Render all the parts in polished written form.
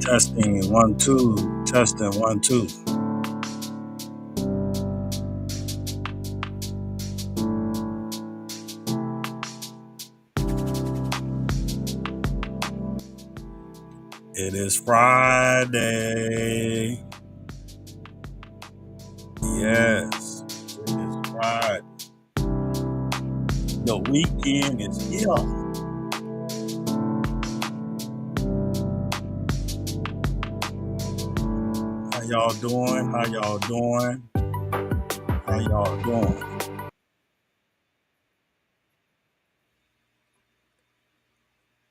Testing one, two. Testing one, two. It is Friday. Yes, it is Friday. The weekend is here. How y'all doing? How y'all doing? How y'all doing?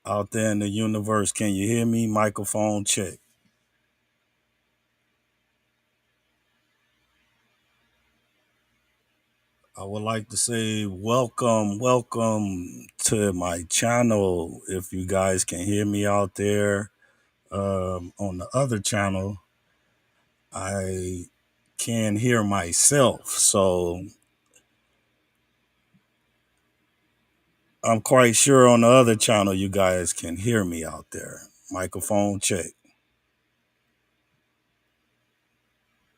Out there in the universe, can you hear me? Microphone check. I would like to say welcome to my channel. If you guys can hear me out there, on the other channel, I can hear myself. So I'm quite sure on the other channel you guys can hear me out there. Microphone check.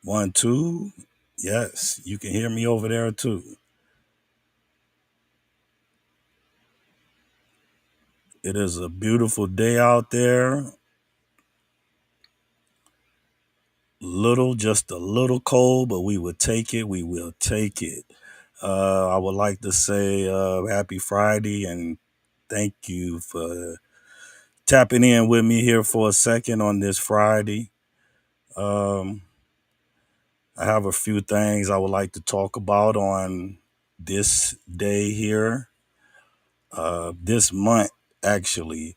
One, two. Yes, you can hear me over there too. It is a beautiful day out there. Just a little cold, but we will take it. We will take it. I would like to say happy Friday and thank you for tapping in with me here for a second on this Friday. Um, I have a few things I would like to talk about on this day here, this month actually.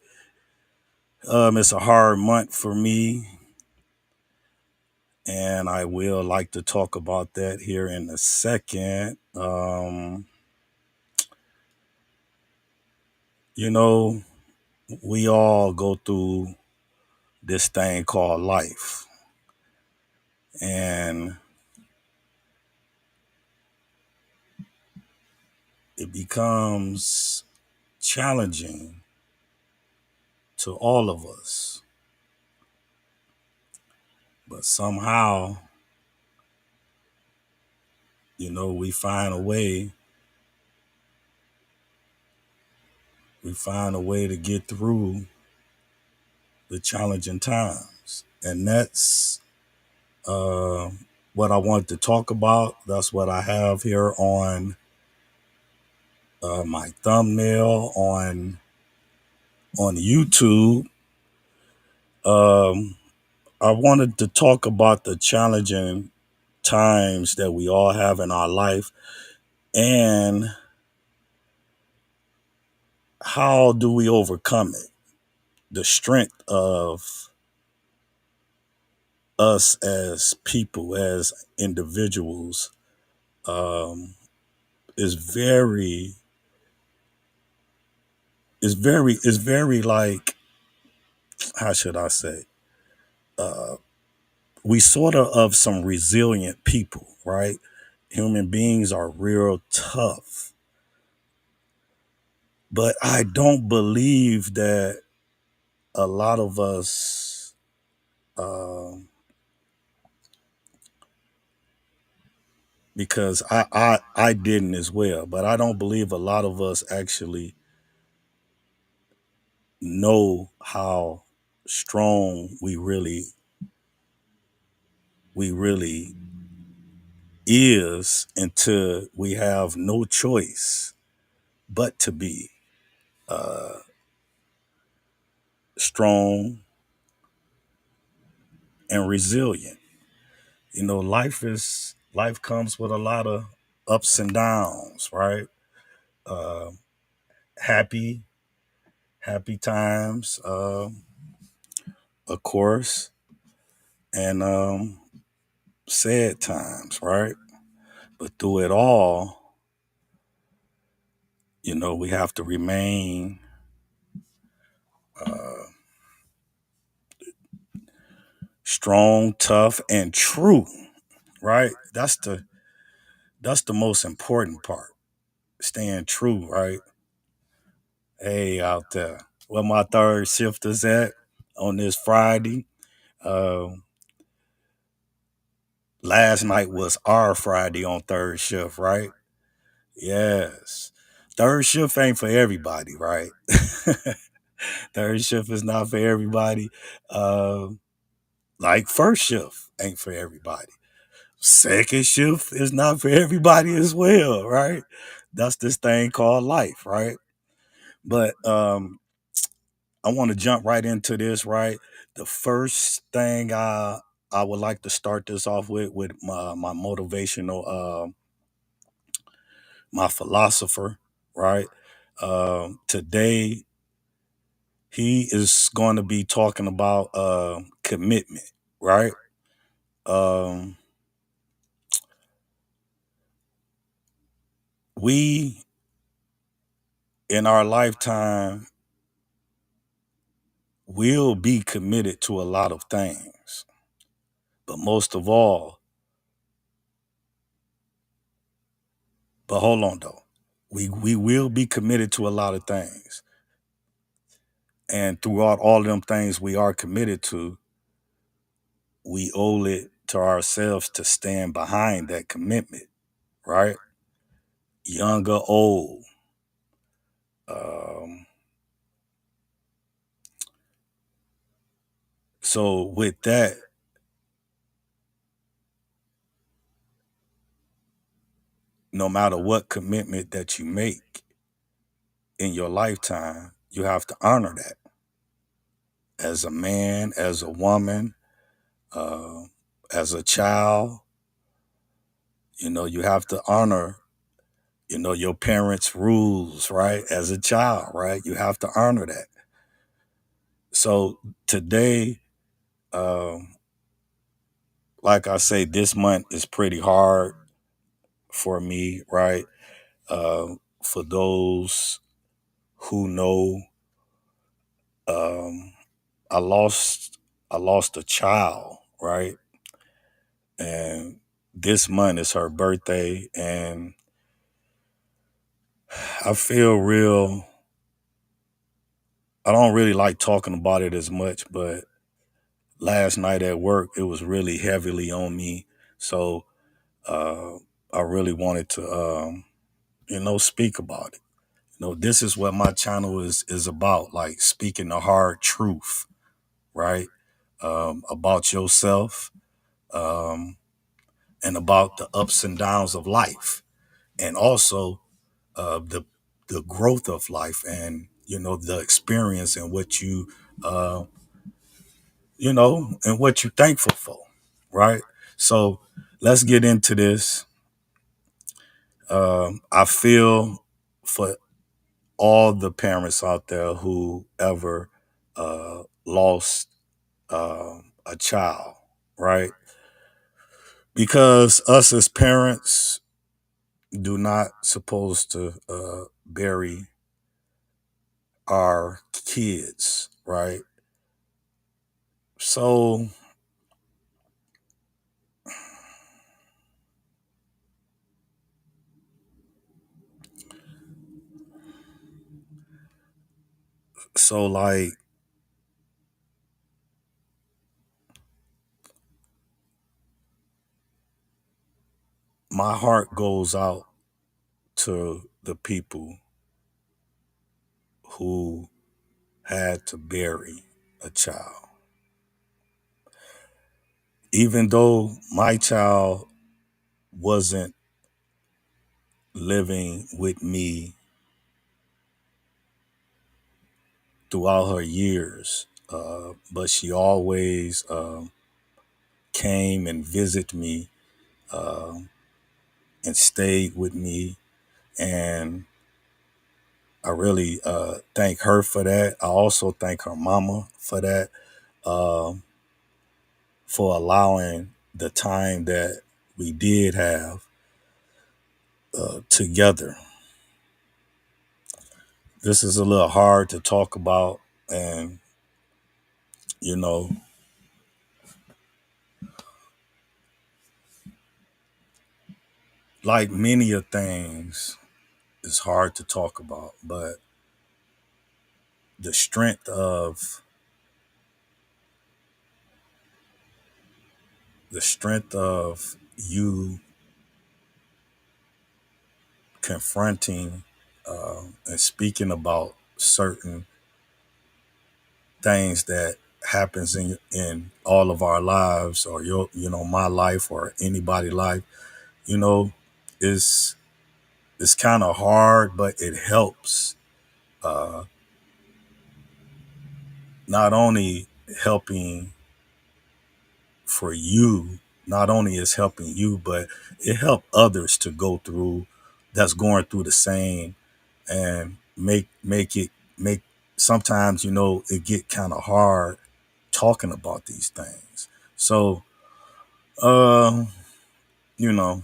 It's a hard month for me, and I will like to talk about that here in a second. You know, we all go through this thing called life, and it becomes challenging to all of us. But somehow, we find a way. We find a way to get through the challenging times. And that's what I want to talk about. That's what I have here on my thumbnail on YouTube. Um, I wanted to talk about the challenging times that we all have in our life and how do we overcome it? The strength of us as people, as individuals, um, is very like, how should I say? Uh, we sort of some resilient people, right? Human beings are real tough, but I don't believe that a lot of us, because I didn't as well, but I don't believe a lot of us actually know how strong we really is until we have no choice but to be strong and resilient. Life comes with a lot of ups and downs, right? Uh, happy happy times, of course, and sad times, right? But through it all, we have to remain strong, tough, and true, right? That's the most important part. Staying true, right? Hey, out there. Where my third shifters at on this Friday. Um, Last night was our Friday on third shift, right? Yes. Third shift ain't for everybody, right? Third shift is not for everybody. Um, like first shift ain't for everybody. Second shift is not for everybody as well, right? That's this thing called life, right? But I want to jump right into this, right? The first thing I would like to start this off with my motivational my philosopher, right? Today he is going to be talking about commitment, right? Um, we in our lifetime will be committed to a lot of things, but most of all, but hold on though, we will be committed to a lot of things, and throughout all of them things we are committed to, we owe it to ourselves to stand behind that commitment, right? Young or old. Um, so with that, no matter what commitment that you make in your lifetime, you have to honor that as a man, as a woman, uh, as a child. You know, you have to honor, you know, your parents' rules, right? As a child, right? You have to honor that. So today, um, like I say, this month is pretty hard for me, right? For those who know, um, I lost I lost a child, right? And this month is her birthday, and I feel real. I don't really like talking about it as much, but last night at work, it was really heavily on me. So uh, I really wanted to, speak about it. You know, this is what my channel is about, like speaking the hard truth, right? About yourself, um, and about the ups and downs of life, and also the growth of life, and the experience and what uh, and what you're thankful for, right? So let's get into this. I feel for all the parents out there who ever lost a child, right? Because us as parents do not supposed to bury our kids, right? So, like my heart goes out to the people who had to bury a child. Even though my child wasn't living with me throughout her years, but she always came and visited me, and stayed with me. And I really thank her for that. I also thank her mama for that, um, for allowing the time that we did have together. This is a little hard to talk about, and you know, like many of things, it's hard to talk about, but the strength of the strength of you confronting and speaking about certain things that happens in all of our lives, or your, my life or anybody life, you know is it's kind of hard, but it helps. uh Not only helping for you, not only is helping you, but it helped others to go through, that's going through the same, and make it make sometimes, it get kind of hard talking about these things. So uh you know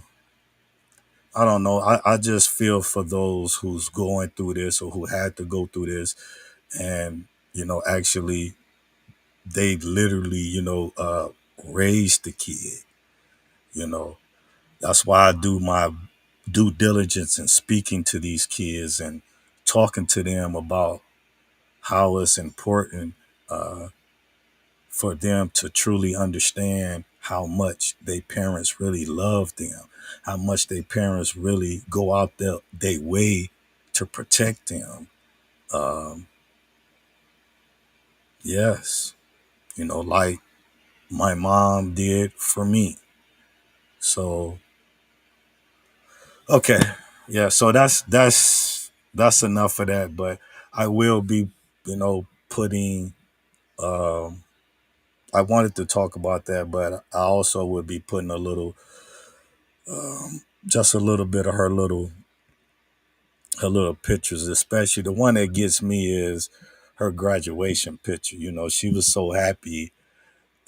I don't know, I just feel for those who's going through this, or who had to go through this, and actually they literally raised the kid. you know That's why I do my due diligence in speaking to these kids and talking to them about how it's important uh, for them to truly understand how much their parents really love them, how much their parents really go out their way to protect them. Um, yes, like my mom did for me. So, okay. Yeah, so that's enough of that, but I will be, putting I wanted to talk about that, but I also would be putting a little just a little bit of her little pictures, especially the one that gets me is her graduation picture. She was so happy.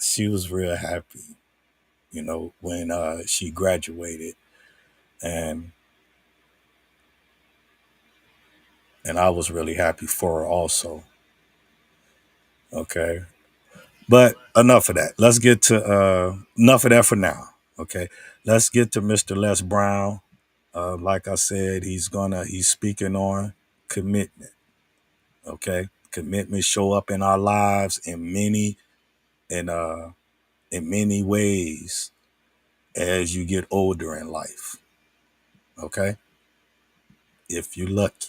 She was real happy, when she graduated, and I was really happy for her also. Okay. But enough of that. Let's get to enough of that for now. Okay. Let's get to Mr. Les Brown. Like I said, he's speaking on commitment. Okay. Commitment show up in our lives in uh in many ways as you get older in life. Okay. If you're lucky.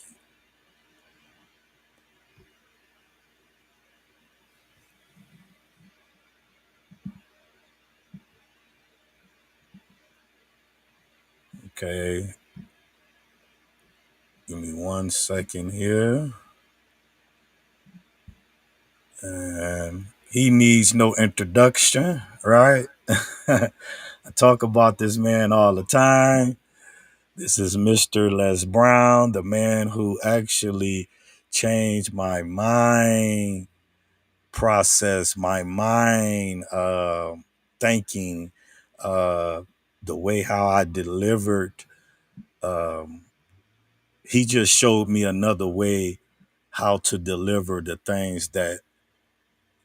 Okay. Give me 1 second here. And he needs no introduction, right? I talk about this man all the time. This is Mr. Les Brown, the man who actually changed my mind process, my mind thinking, uh, the way how I delivered. Um, he just showed me another way how to deliver the things that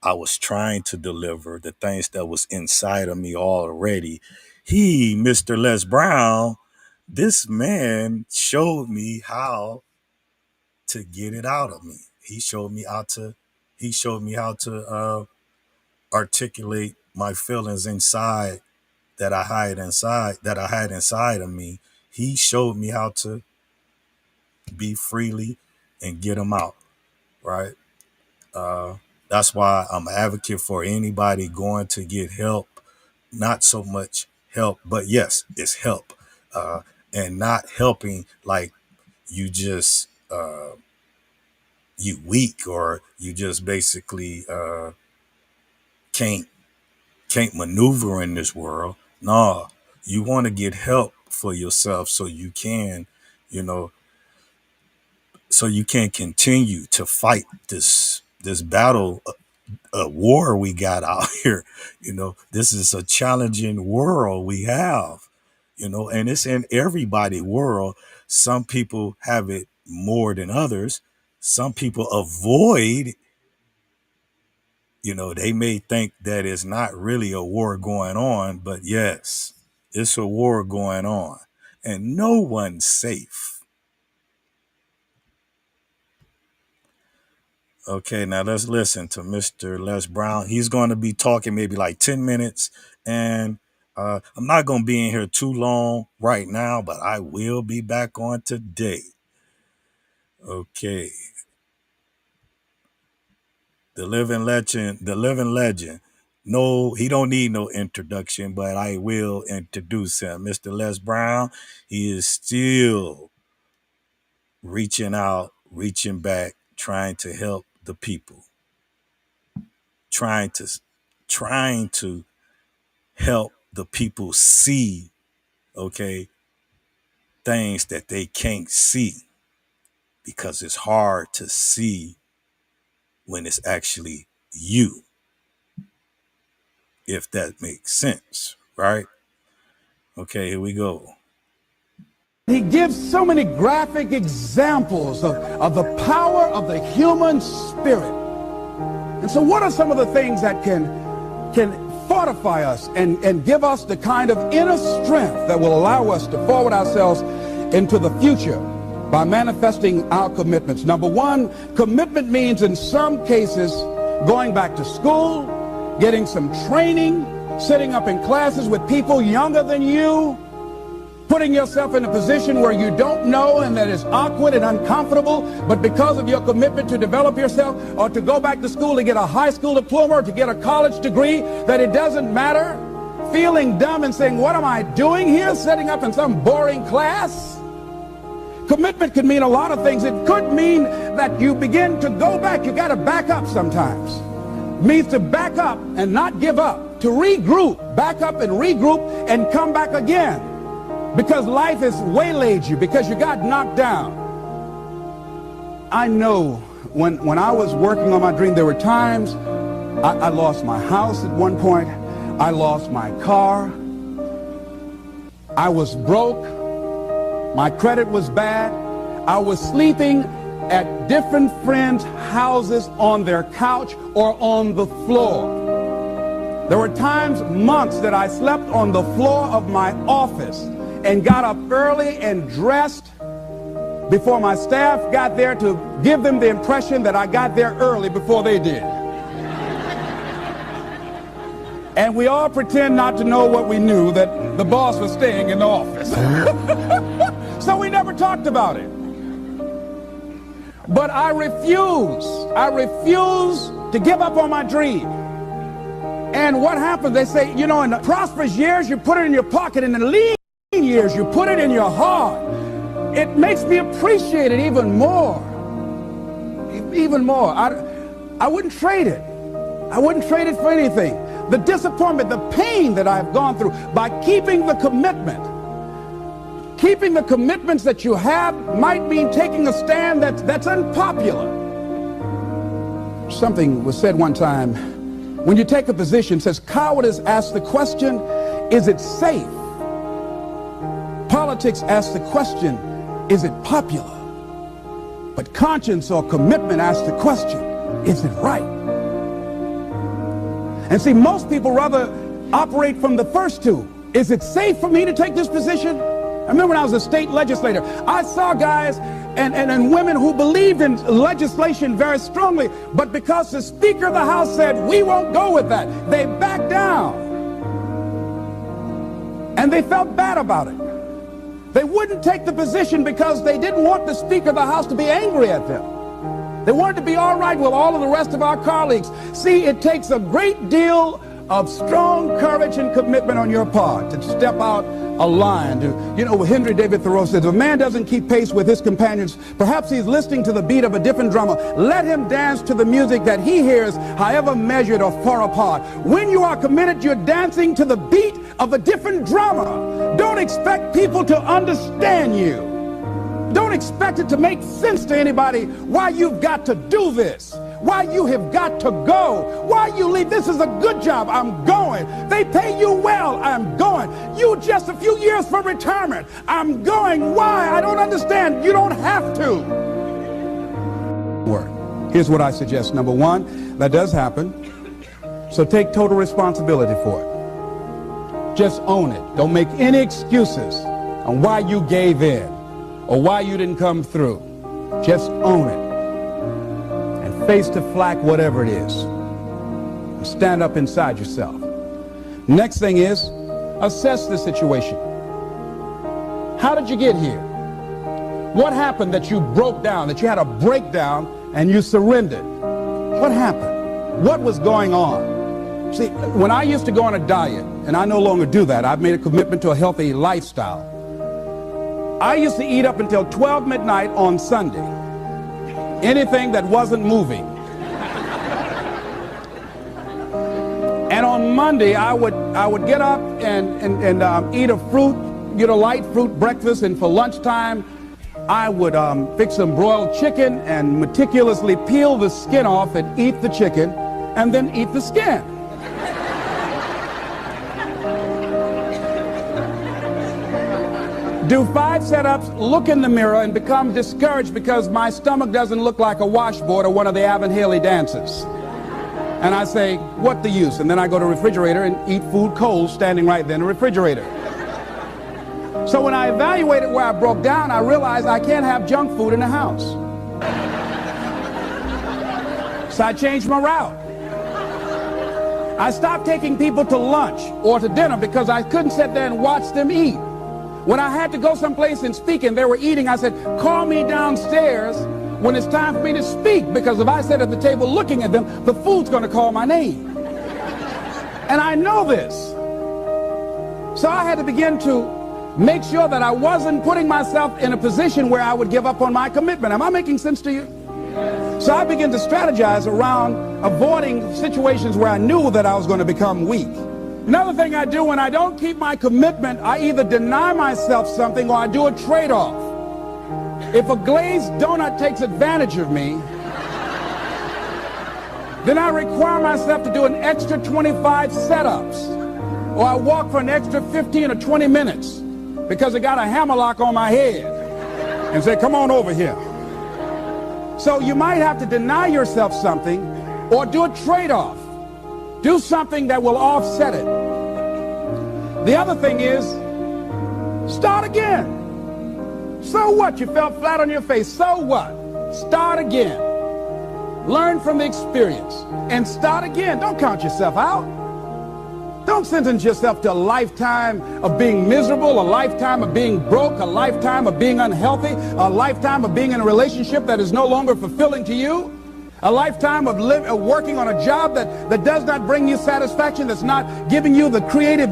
I was trying to deliver, the things that was inside of me already. Mr. Les Brown, this man showed me how to get it out of me. He showed me how to articulate my feelings inside, that I had inside of me. He showed me how to be freely and get them out, right? Uh, that's why I'm an advocate for anybody going to get help. Not so much help, but yes, it's help. Uh, and not helping like you just you weak, or you just basically can't maneuver in this world. No, you want to get help for yourself so you can, you know, so you can continue to fight this battle, a war we got out here. This is a challenging world we have, and it's in everybody world. Some people have it more than others. Some people avoid, they may think that it's not really a war going on, but yes, it's a war going on, and no one's safe. Okay, now let's listen to Mr. Les Brown. He's going to be talking maybe like 10 minutes, and I'm not going to be in here too long right now, but I will be back on today. Okay. The living legend, the living legend. No, he don't need no introduction, but I will introduce him. Mr. Les Brown, he is still reaching out, reaching back, trying to help the people, trying to help the people see, okay, things that they can't see because it's hard to see when it's actually you, if that makes sense, right? Okay, here we go. He gives so many graphic examples of the power of the human spirit. And so what are some of the things that can fortify us and give us the kind of inner strength that will allow us to forward ourselves into the future by manifesting our commitments? Number one, commitment means in some cases going back to school, getting some training, sitting up in classes with people younger than you, putting yourself in a position where you don't know and that is awkward and uncomfortable, but because of your commitment to develop yourself or to go back to school to get a high school diploma or to get a college degree, that it doesn't matter, feeling dumb and saying, what am I doing here, setting up in some boring class? Commitment could mean a lot of things. It could mean that you begin to go back. You got to back up sometimes. It means to back up and not give up, to regroup, back up and regroup and come back again. Because life has waylaid you, because you got knocked down. I know when I was working on my dream, there were times I lost my house at one point. I lost my car. I was broke. My credit was bad. I was sleeping at different friends' houses on their couch or on the floor. There were times, months, that I slept on the floor of my office and got up early and dressed before my staff got there to give them the impression that I got there early before they did. And we all pretend not to know what we knew, that the boss was staying in the office. So we never talked about it. But I refuse to give up on my dream. And what happens, they say, you know, in the prosperous years, you put it in your pocket, and in the lean years, you put it in your heart. It makes me appreciate it even more. Even more. I wouldn't trade it. I wouldn't trade it for anything. The disappointment, the pain that I've gone through by keeping the commitment. Keeping the commitments that you have might mean taking a stand that's unpopular. Something was said one time. When you take a position, it says cowardice asks the question, is it safe? Politics asks the question, is it popular? But conscience or commitment asks the question, is it right? And see, most people rather operate from the first two. Is it safe for me to take this position? I remember when I was a state legislator, I saw guys and women who believed in legislation very strongly, but because the Speaker of the House said, we won't go with that, they backed down. And they felt bad about it. They wouldn't take the position because they didn't want the Speaker of the House to be angry at them. They wanted to be all right with all of the rest of our colleagues. See, it takes a great deal of strong courage and commitment on your part to step out a line. You know, Henry David Thoreau says, if a man doesn't keep pace with his companions, perhaps he's listening to the beat of a different drummer. Let him dance to the music that he hears, however measured or far apart. When you are committed, you're dancing to the beat of a different drummer. Don't expect people to understand you. Don't expect it to make sense to anybody why you've got to do this, why you have got to go, why you leave. This is a good job. I'm going. They pay you well. I'm going. You just a few years from retirement. I'm going. Why? I don't understand. You don't have to. Here's what I suggest. Number one, that does happen. So take total responsibility for it. Just own it. Don't make any excuses on why you gave in or why you didn't come through. Just own it and face to flak whatever it is. And stand up inside yourself. Next thing is, assess the situation. How did you get here? What happened that you broke down, that you had a breakdown and you surrendered? What happened? What was going on? See, when I used to go on a diet, and I no longer do that, I've made a commitment to a healthy lifestyle. I used to eat up until 12 midnight on Sunday. Anything that wasn't moving. And on Monday, I would get up and eat a fruit, get a light fruit breakfast, and for lunchtime, I would fix some broiled chicken and meticulously peel the skin off and eat the chicken, and then eat the skin. Do 5 setups, look in the mirror, and become discouraged because my stomach doesn't look like a washboard or one of the Evan Haley dances. And I say, what the use? And then I go to the refrigerator and eat food cold, standing right there in the refrigerator. So when I evaluated where I broke down, I realized I can't have junk food in the house. So I changed my route. I stopped taking people to lunch or to dinner because I couldn't sit there and watch them eat. When I had to go someplace and speak and they were eating, I said, call me downstairs when it's time for me to speak, because if I sit at the table looking at them, the food's going to call my name. And I know this. So I had to begin to make sure that I wasn't putting myself in a position where I would give up on my commitment. Am I making sense to you? So I began to strategize around avoiding situations where I knew that I was going to become weak. Another thing I do when I don't keep my commitment, I either deny myself something or I do a trade-off. If a glazed donut takes advantage of me, then I require myself to do an extra 25 setups, or I walk for an extra 15 or 20 minutes because I got a hammerlock on my head and say, come on over here. So you might have to deny yourself something or do a trade-off. Do something that will offset it. The other thing is, start again. So what? You fell flat on your face. So what? Start again. Learn from the experience and start again. Don't count yourself out. Don't sentence yourself to a lifetime of being miserable, a lifetime of being broke, a lifetime of being unhealthy, a lifetime of being in a relationship that is no longer fulfilling to you. A lifetime of working on a job that does not bring you satisfaction, that's not giving you the creative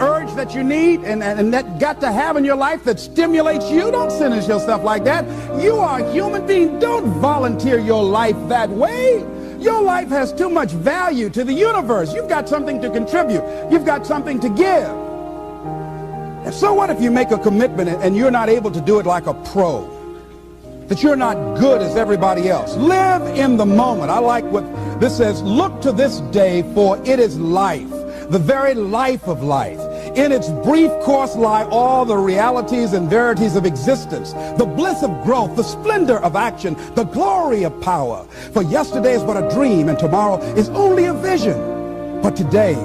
urge that you need and that got to have in your life that stimulates you. Don't sentence yourself like that. You are a human being. Don't volunteer your life that way. Your life has too much value to the universe. You've got something to contribute. You've got something to give. And so what if you make a commitment and you're not able to do it like a pro? That you're not good as everybody else. Live in the moment. I like what this says. Look to this day, for it is life, the very life of life. In its brief course lie all the realities and verities of existence, the bliss of growth, the splendor of action, the glory of power. For yesterday is but a dream, and tomorrow is only a vision. But today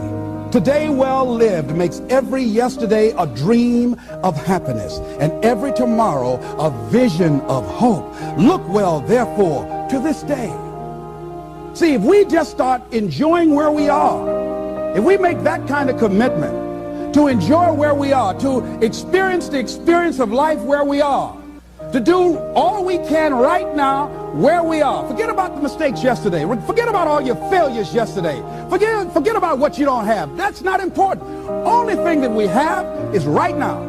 well lived makes every yesterday a dream of happiness, and every tomorrow a vision of hope. Look well, therefore, to this day. See, if we just start enjoying where we are, if we make that kind of commitment to enjoy where we are, to experience the experience of life where we are, to do all we can right now where we are. Forget about the mistakes yesterday. Forget about all your failures yesterday. Forget about what you don't have. That's not important. Only thing that we have is right now.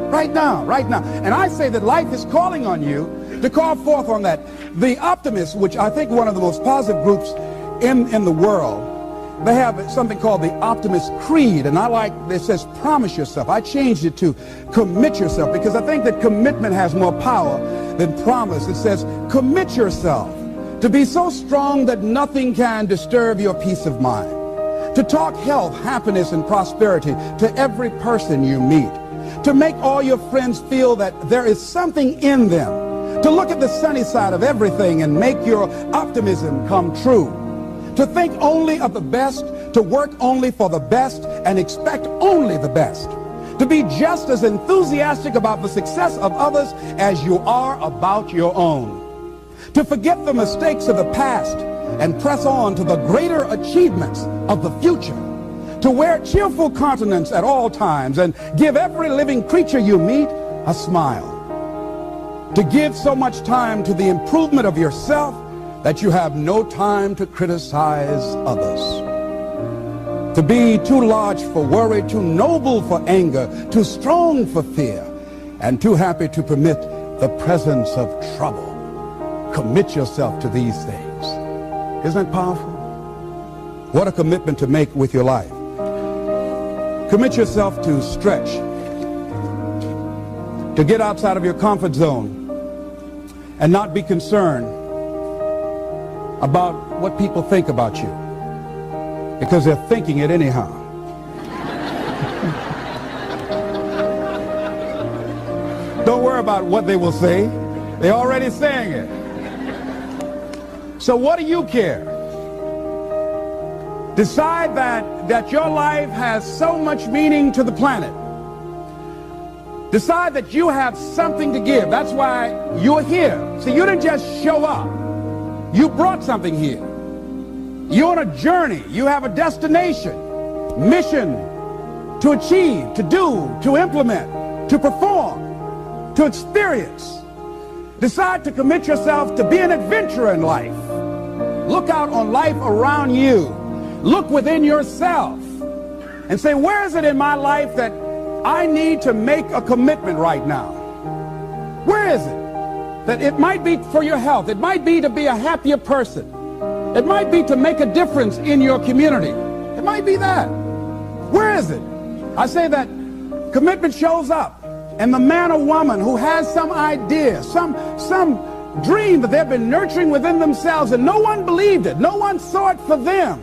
Right now, right now. And I say that life is calling on you to call forth on that. The optimists, which I think one of the most positive groups in the world, they have something called the Optimist Creed, and I like, it says promise yourself. I changed it to commit yourself, because I think that commitment has more power than promise. It says commit yourself to be so strong that nothing can disturb your peace of mind, to talk health, happiness, and prosperity to every person you meet, to make all your friends feel that there is something in them, to look at the sunny side of everything and make your optimism come true, to think only of the best, to work only for the best, and expect only the best, to be just as enthusiastic about the success of others as you are about your own, to forget the mistakes of the past and press on to the greater achievements of the future, to wear cheerful countenance at all times and give every living creature you meet a smile, to give so much time to the improvement of yourself that you have no time to criticize others, to be too large for worry, too noble for anger, too strong for fear, and too happy to permit the presence of trouble. Commit yourself to these things. Isn't that powerful? What a commitment to make with your life. Commit yourself to stretch, to get outside of your comfort zone and not be concerned about what people think about you, because they're thinking it anyhow. Don't worry about what they will say. They're already saying it. So what do you care? Decide that your life has so much meaning to the planet. Decide that you have something to give. That's why you're here. See, you didn't just show up. You brought something here. You're on a journey. You have a destination, mission to achieve, to do, to implement, to perform, to experience. Decide to commit yourself to be an adventurer in life. Look out on life around you. Look within yourself and say, where is it in my life that I need to make a commitment right now? Where is it? That it might be for your health. It might be to be a happier person. It might be to make a difference in your community. It might be that. Where is it? I say that commitment shows up, and the man or woman who has some idea, some dream that they've been nurturing within themselves, and no one believed it, no one saw it for them,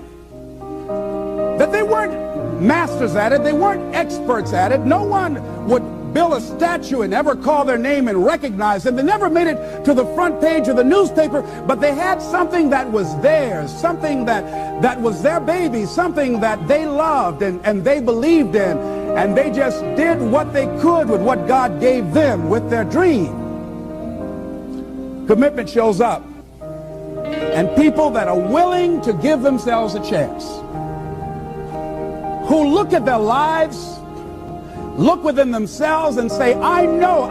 that they weren't masters at it, they weren't experts at it, no one would build a statue and ever call their name and recognize them. They never made it to the front page of the newspaper, but they had something that was theirs, something that was their baby, something that they loved and they believed in, and they just did what they could with what God gave them with their dream. Commitment shows up, and people that are willing to give themselves a chance, who look at their lives, look within themselves and say, I know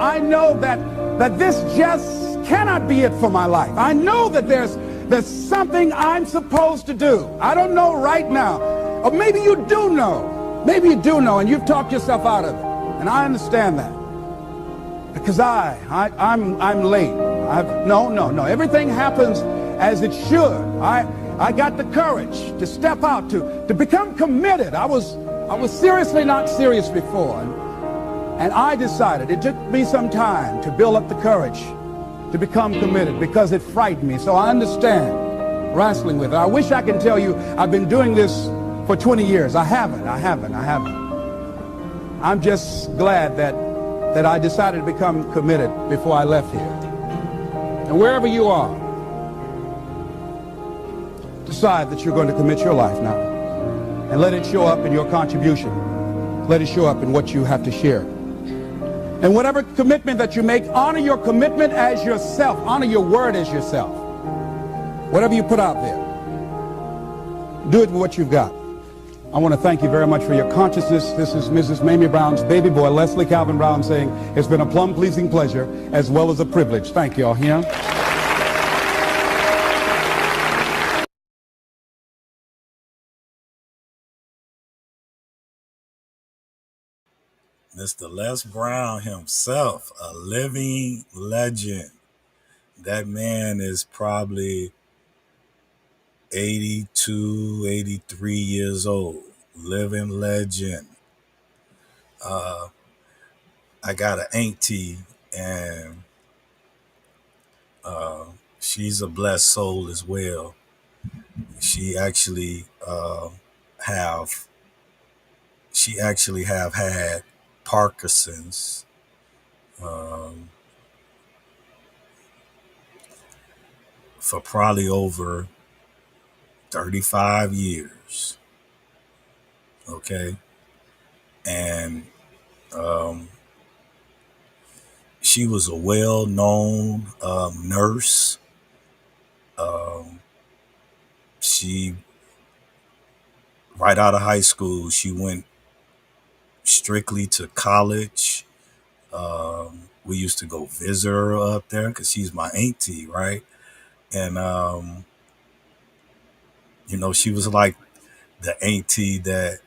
that this just cannot be it for my life. I know that there's something I'm supposed to do. I don't know right now. Or maybe you do know. Maybe you do know and you've talked yourself out of it. And I understand that. Because I'm late. No. Everything happens as it should. I got the courage to step out, to become committed. I was seriously not serious before. And I decided, it took me some time to build up the courage to become committed because it frightened me. So I understand wrestling with it. I wish I could tell you I've been doing this for 20 years. I haven't. I'm just glad that I decided to become committed before I left here. And wherever you are, decide that you're going to commit your life now. And let it show up in your contribution. Let it show up in what you have to share. And whatever commitment that you make, honor your commitment as yourself. Honor your word as yourself. Whatever you put out there, do it with what you've got. I want to thank you very much for your consciousness. This is Mrs. Mamie Brown's baby boy, Leslie Calvin Brown, saying it's been a plum-pleasing pleasure as well as a privilege. Thank you all here. Mr. Les Brown himself, a living legend. That man is probably 82, 83 years old. Living legend. I got an auntie, and she's a blessed soul as well. She actually have had Parkinson's for probably over 35 years. Okay. And she was a well-known nurse. She Right out of high school, she went strictly to college. We used to go visit her up there because she's my auntie, right? And she was like the auntie that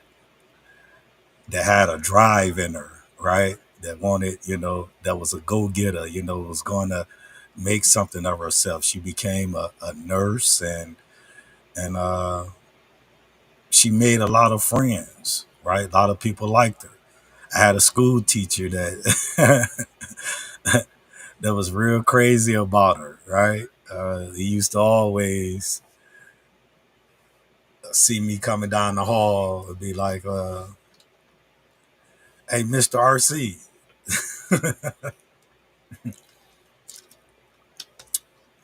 had a drive in her, right? That wanted, that was a go getter, was going to make something of herself. She became a nurse, and she made a lot of friends, right? A lot of people liked her. I had a school teacher that that was real crazy about her, right? He used to always see me coming down the hall and be like, "Hey, Mr. RC,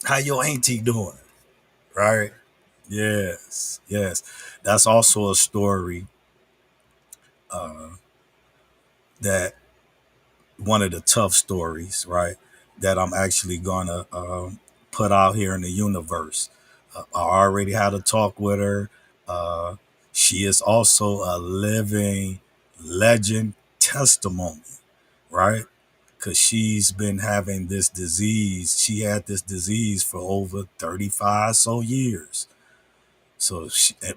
how your auntie doing?" Right? Yes, yes. That's also a story that one of the tough stories, right? That I'm actually gonna put out here in the universe. I already had a talk with her. Uh, she is also a living legend testimony, right? Because she's been having this disease. She had this disease for over 35 so years. So,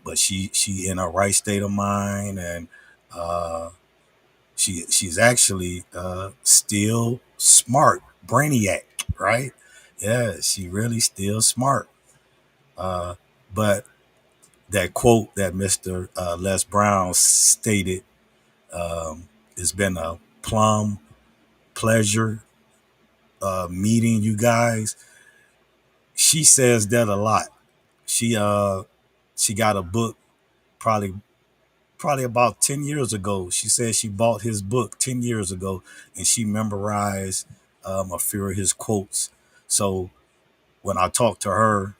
but she in a right state of mind, and uh, she's actually still smart, brainiac, right? Yeah, she really still smart. Uh, but that quote that Mr. Les Brown stated, "It's been a plum pleasure meeting you guys." She says that a lot. She got a book probably about 10 years ago. She said she bought his book 10 years ago and she memorized a few of his quotes. So when I talked to her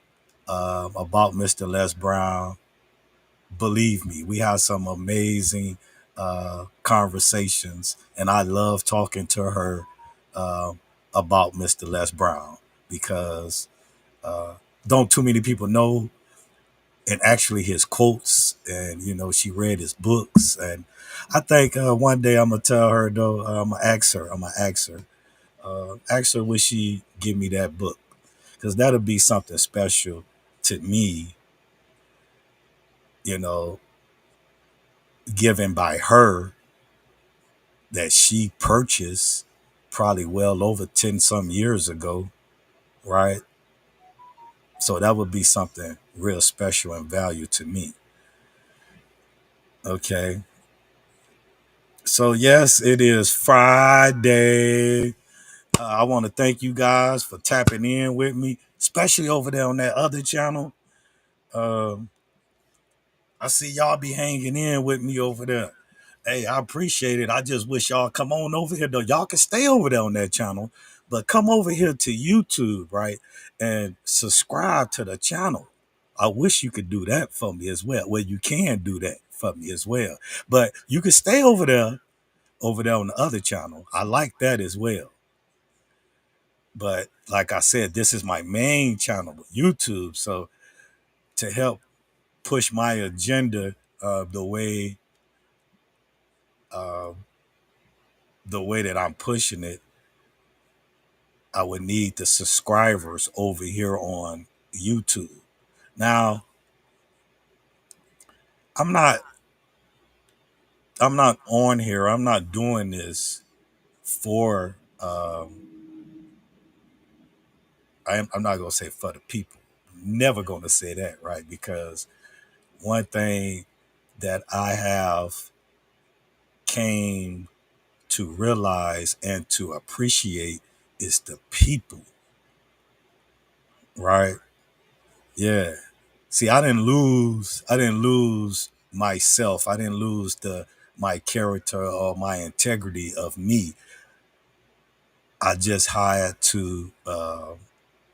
about Mr. Les Brown, believe me, we had some amazing conversations, and I love talking to her uh, about Mr. Les Brown because uh, don't too many people know, and actually his quotes, and she read his books. And I think one day I'm gonna tell her though, ask her would she give me that book, because that'll be something special to me, you know given by her, that she purchased probably well over 10 some years ago, right? So that would be something real special and value to me. Okay, so yes, it is Friday. I want to thank you guys for tapping in with me, especially over there on that other channel. Um, I see y'all be hanging in with me over there. Hey, I appreciate it. I just wish y'all come on over here though. Y'all can stay over there on that channel, but come over here to YouTube, right? And subscribe to the channel. I wish you could do that for me as well. Well, you can do that for me as well. But you can stay over there on the other channel. I like that as well. But like I said, this is my main channel, YouTube. So to help push my agenda uh, the way that I'm pushing it, I would need the subscribers over here on YouTube. Now, I'm not I'm not on here. I'm not doing this for I'm not gonna say for the people. Never gonna say that, right? Because one thing that I have came to realize and to appreciate is the people, right? Yeah. See, I didn't lose myself. I didn't lose the my character or my integrity of me. I just had to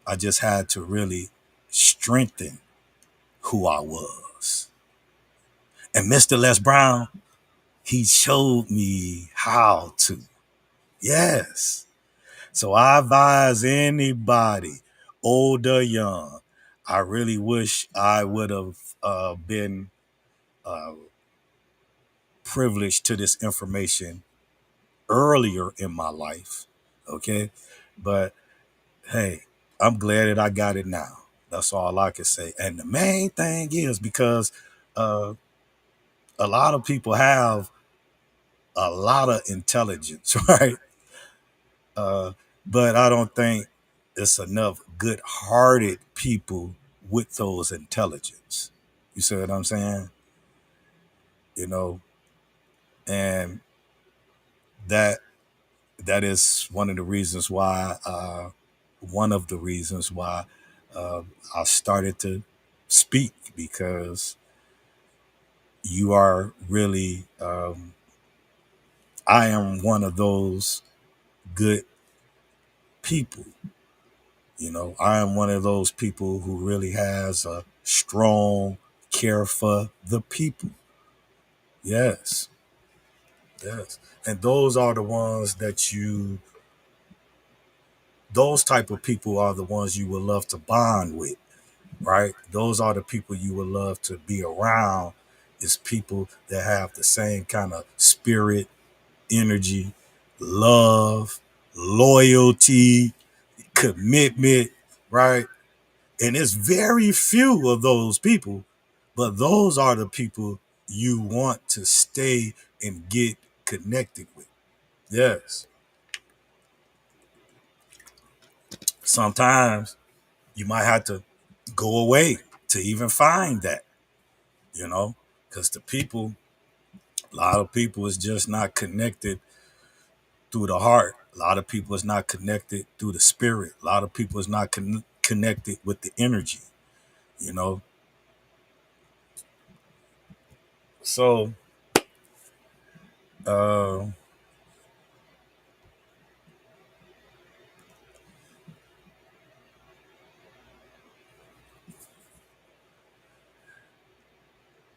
I just had to really strengthen who I was. And Mr. Les Brown, he showed me how to. Yes. So I advise anybody, old or young, I really wish I would have been uh, privilege to this information earlier in my life. Okay. But hey, I'm glad that I got it now. That's all I can say. And the main thing is because uh, a lot of people have a lot of intelligence, right? Uh, but I don't think it's enough good-hearted people with those intelligence. You see what I'm saying? You know, and that that is one of the reasons why. One of the reasons why uh, I started to speak because you are really. I am one of those good people. You know, I am one of those people who really has a strong care for the people. Yes, yes. And those are the ones that you, those type of people are the ones you would love to bond with, right? Those are the people you would love to be around, is people that have the same kind of spirit, energy, love, loyalty, commitment, right? And it's very few of those people, but those are the people you want to stay and get connected with. Yes. Sometimes you might have to go away to even find that, you know, because the people, a lot of people is just not connected through the heart. A lot of people is not connected through the spirit. A lot of people is not connected with the energy, you know. So uh,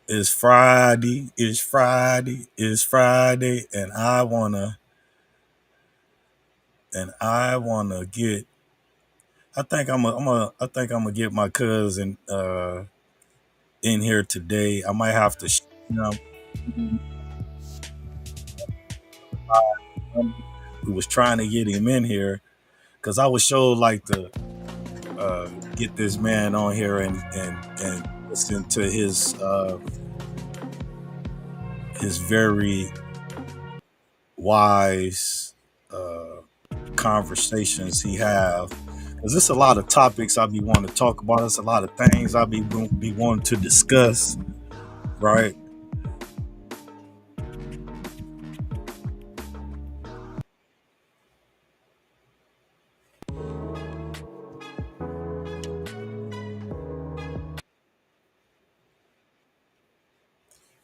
it's Friday, it's Friday, it's Friday, and I wanna get. I think I'm gonna get my cousin in here today. I might have to, you know, we was trying to get him in here because I would show like to get this man on here and listen to his very wise conversations he have. Cause there's a lot of topics I be wanting to talk about. There's a lot of things I be wanting to discuss, right?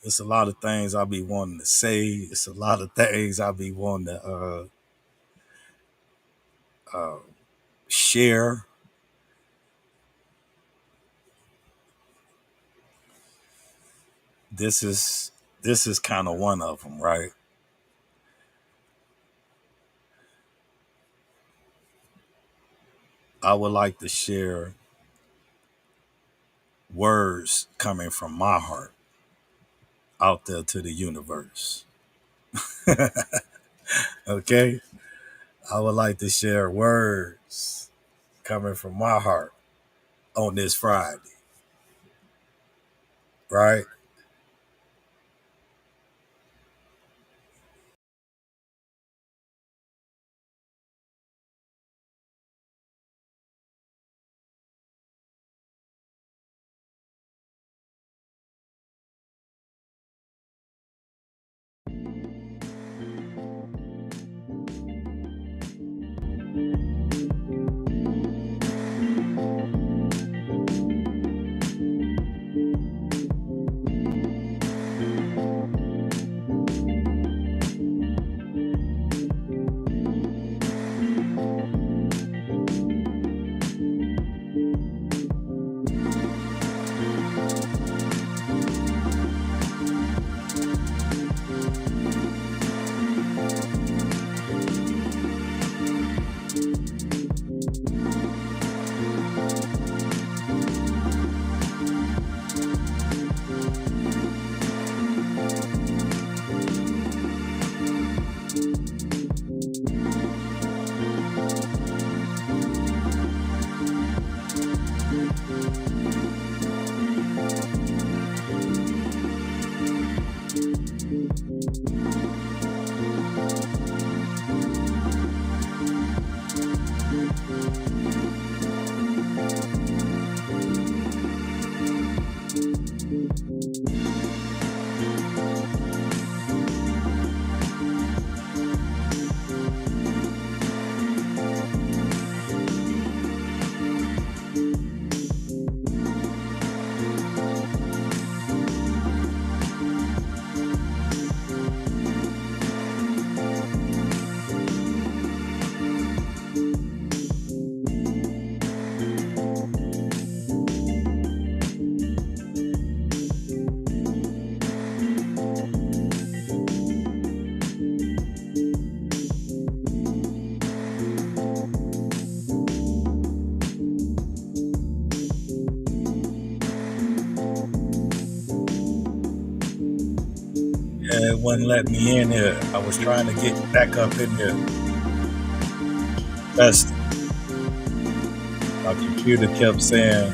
It's a lot of things I be wanting to say. It's a lot of things I be wanting to share. This is this is kind of one of them, right? I would like to share words coming from my heart out there to the universe. Okay? I would like to share words coming from my heart on this Friday, right? it wouldn't let me in here. I was trying to get back up in here. Best. My computer kept saying,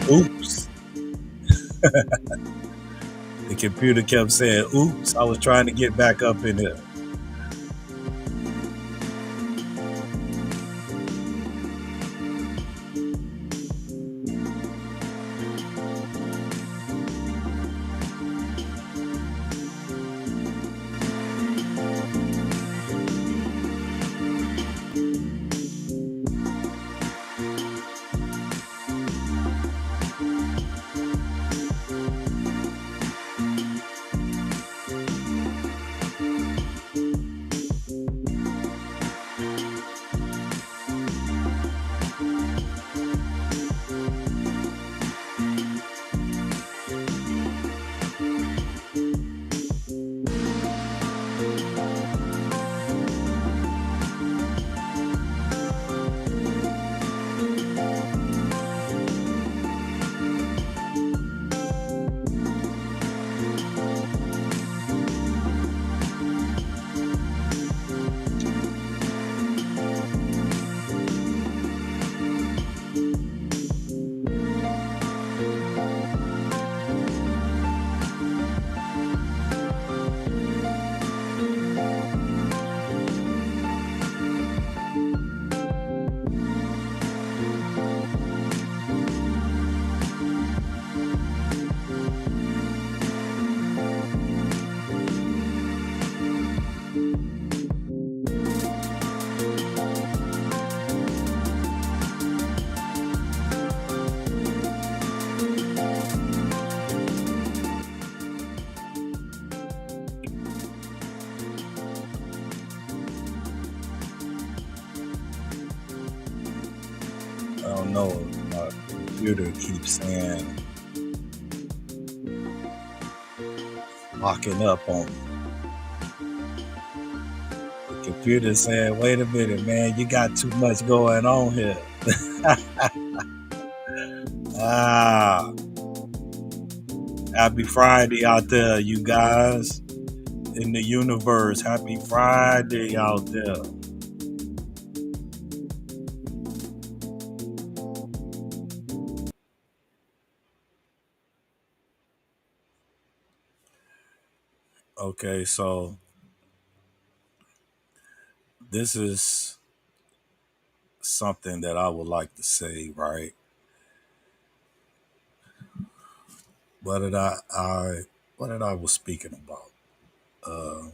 oops. The computer kept saying, oops. I was trying to get back up in here. I don't know. My computer keeps saying, locking up on me. The computer saying, wait a minute, man, you got too much going on here. Ah, happy Friday out there, you guys in the universe. Happy Friday out there. Okay, so this is something that I would like to say, right? What did what did I was speaking about? Uh,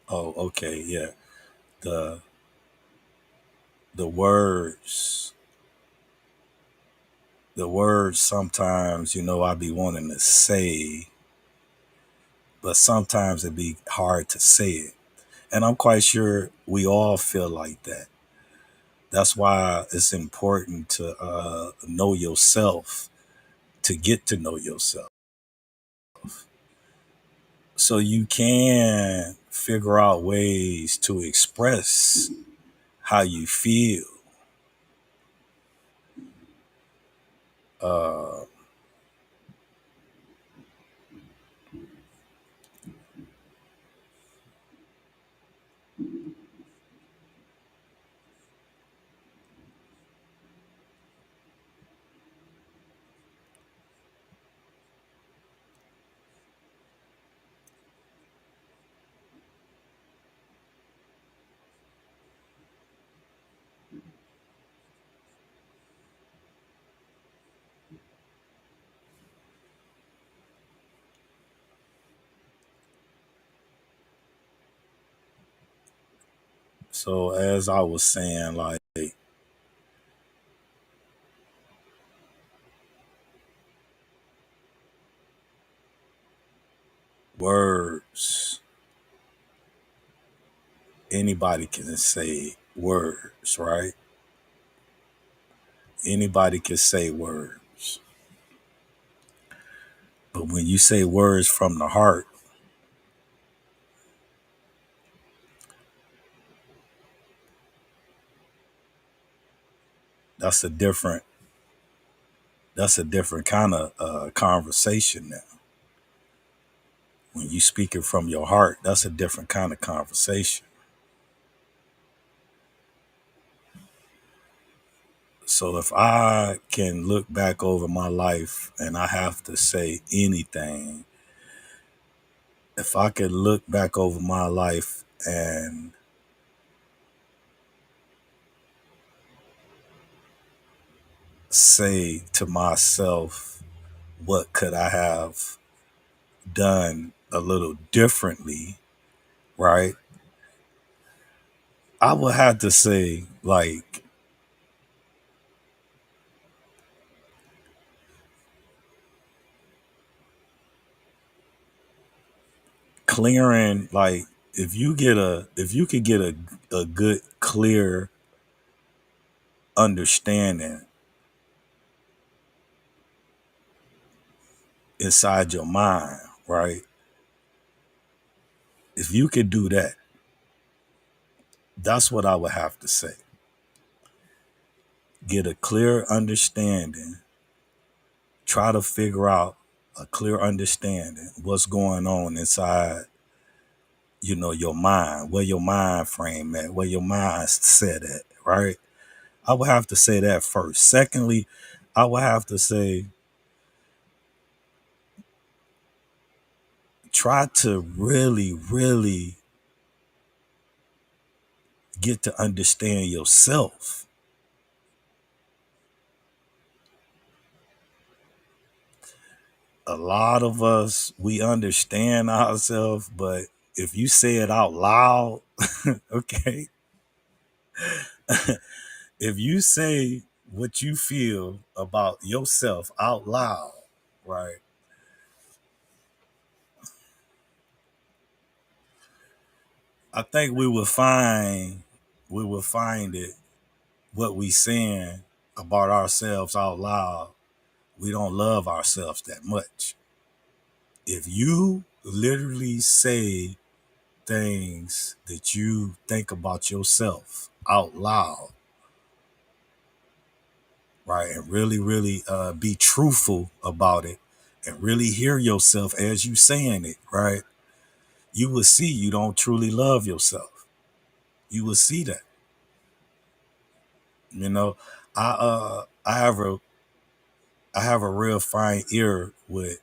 oh, okay, yeah. The the words, the words. Sometimes, I be wanting to say, but sometimes it be hard to say it, and I'm quite sure we all feel like that. That's why it's important to know yourself, to get to know yourself, so you can figure out ways to express how you feel. Uh, so as I was saying, like, words, anybody can say words, right? Anybody can say words. But when you say words from the heart, that's a different That's a different kind of conversation now. When you speaking from your heart, that's a different kind of conversation. So if I can look back over my life and I have to say anything, if I could look back over my life and say to myself, what could I have done a little differently, right? I would have to say, like, clearing, like, if you could get a good, clear understanding inside your mind, right? If you could do that, that's what I would have to say. Get a clear understanding, try to figure out a clear understanding what's going on inside, your mind, where your mind frame at, where your mind set at, right? I would have to say that first. Secondly, I would have to say, try to really, really get to understand yourself. A lot of us, we understand ourselves, but if you say it out loud, okay, if you say what you feel about yourself out loud, right, I think we will find it, what we saying about ourselves out loud, we don't love ourselves that much. If you literally say things that you think about yourself out loud, right, and really, really be truthful about it, and really hear yourself as you saying it, right, you will see you don't truly love yourself. You will see that. You know, I have a real fine ear with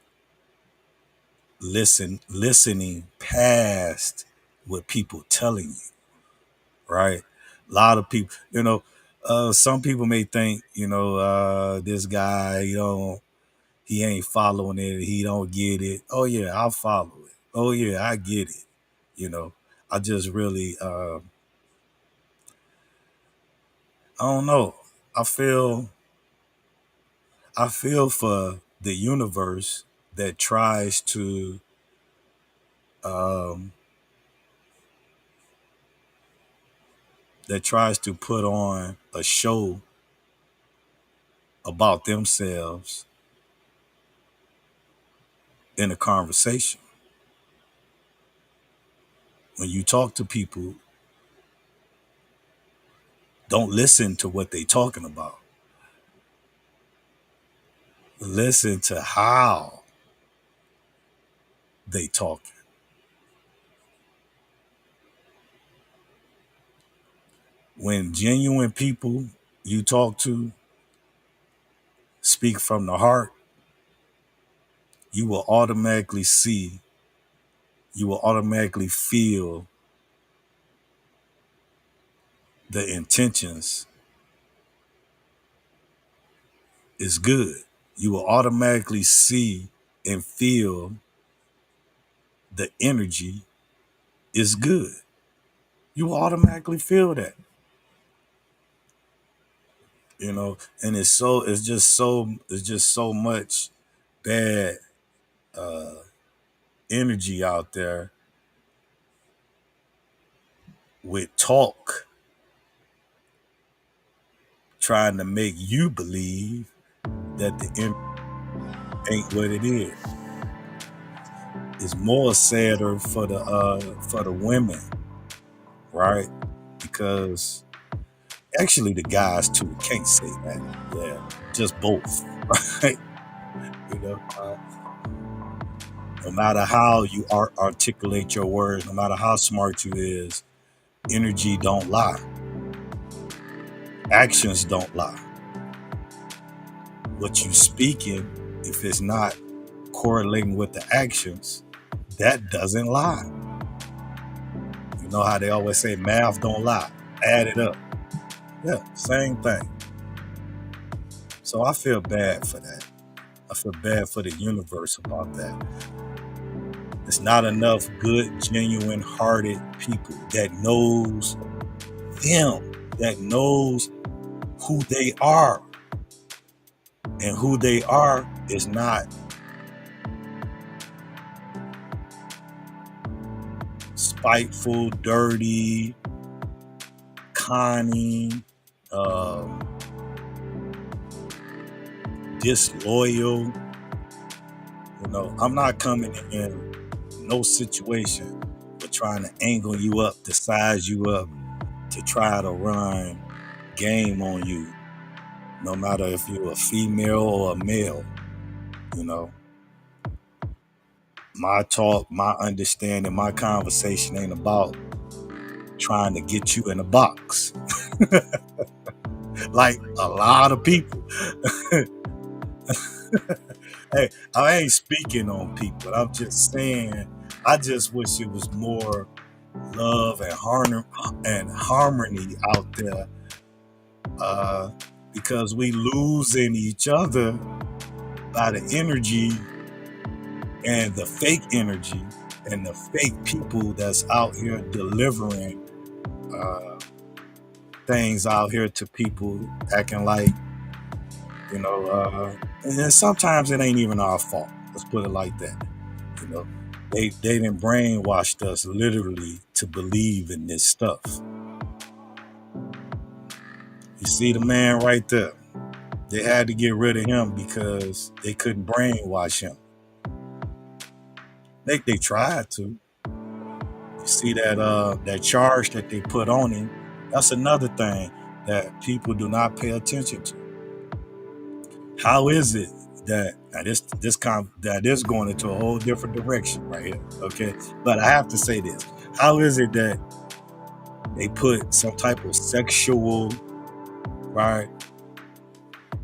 listening past what people telling you, right? A lot of people, some people may think, this guy, he ain't following it, he don't get it. Oh yeah, I'll follow it. Oh yeah, I get it. You know, I just really, I don't know. I feel, I feel for the universe that tries to, um, put on a show about themselves in a conversation. When you talk to people, don't listen to what they talking about. Listen to how they talking. When genuine people you talk to speak from the heart, you will automatically see, you will automatically feel the intentions is good. You will automatically see and feel the energy is good. You will automatically feel that, and it's just so much bad energy out there with talk trying to make you believe that the energy ain't what it is. It's more sadder for the women, right? Because actually the guys too can't say that. Yeah, just both. You know, no matter how you articulate your words, no matter how smart you is, energy don't lie. Actions don't lie. What you speaking, if it's not correlating with the actions, that doesn't lie. You know how they always say math don't lie. Add it up. Yeah, same thing. So I feel bad for that. I feel bad for the universe about that. There's not enough good, genuine hearted people that knows them, that knows who they are. And who they are is not spiteful, dirty, conning, disloyal. You know, I'm not coming in no situation but trying to angle you up, to size you up, to try to run game on you, no matter if you're a female or a male. You know, my talk, my understanding, my conversation ain't about trying to get you in a box like a lot of people. Hey, I ain't speaking on people. I'm just saying, I just wish it was more love and harmony out there, because we losing each other by the energy and the fake energy and the fake people that's out here delivering things out here to people, acting like, you know, and sometimes it ain't even our fault. Let's put it like that. You know, they didn't brainwashed us literally to believe in this stuff. You see the man right there. They had to get rid of him because they couldn't brainwash him. They tried to. You see that charge that they put on him. That's another thing that people do not pay attention to. How is it that that is going into a whole different direction right here? Okay, but I have to say this: how is it that they put some type of sexual, right?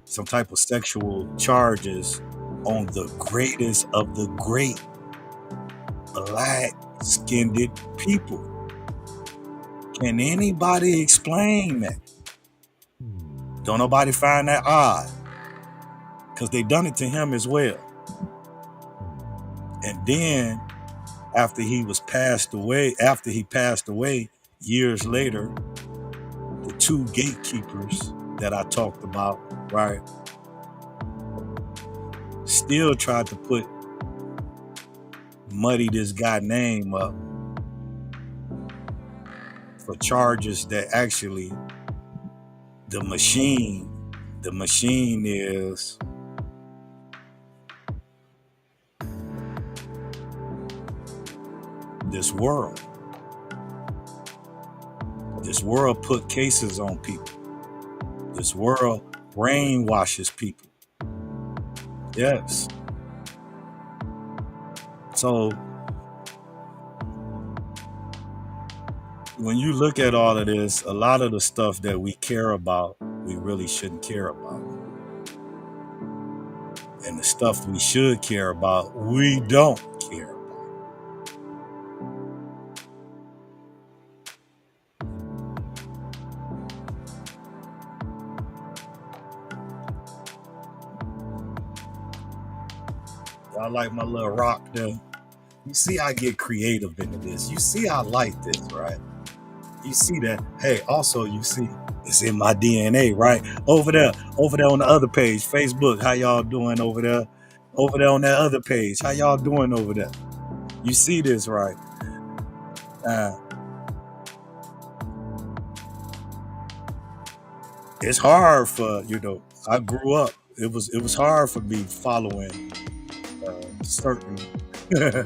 Some type of sexual charges on the greatest of the great black-skinned people? Can anybody explain that? Don't nobody find that odd? Because they done it to him as well. And then after he passed away years later, the two gatekeepers that I talked about, right, still tried to muddy this guy's name up for charges that actually the machine is this world. This world put cases on people. This world brainwashes people. Yes. So when you look at all of this, a lot of the stuff that we care about, we really shouldn't care about. And the stuff we should care about, we don't care about. I like my little rock there. You see, I get creative into this. You see, I like this, right? You see that? Hey, also, you see, it's in my DNA, right? Over there on the other page, Facebook. How y'all doing over there? Over there on that other page, how y'all doing over there? You see this, right? It's hard for, I grew up. It was hard for me following certain. I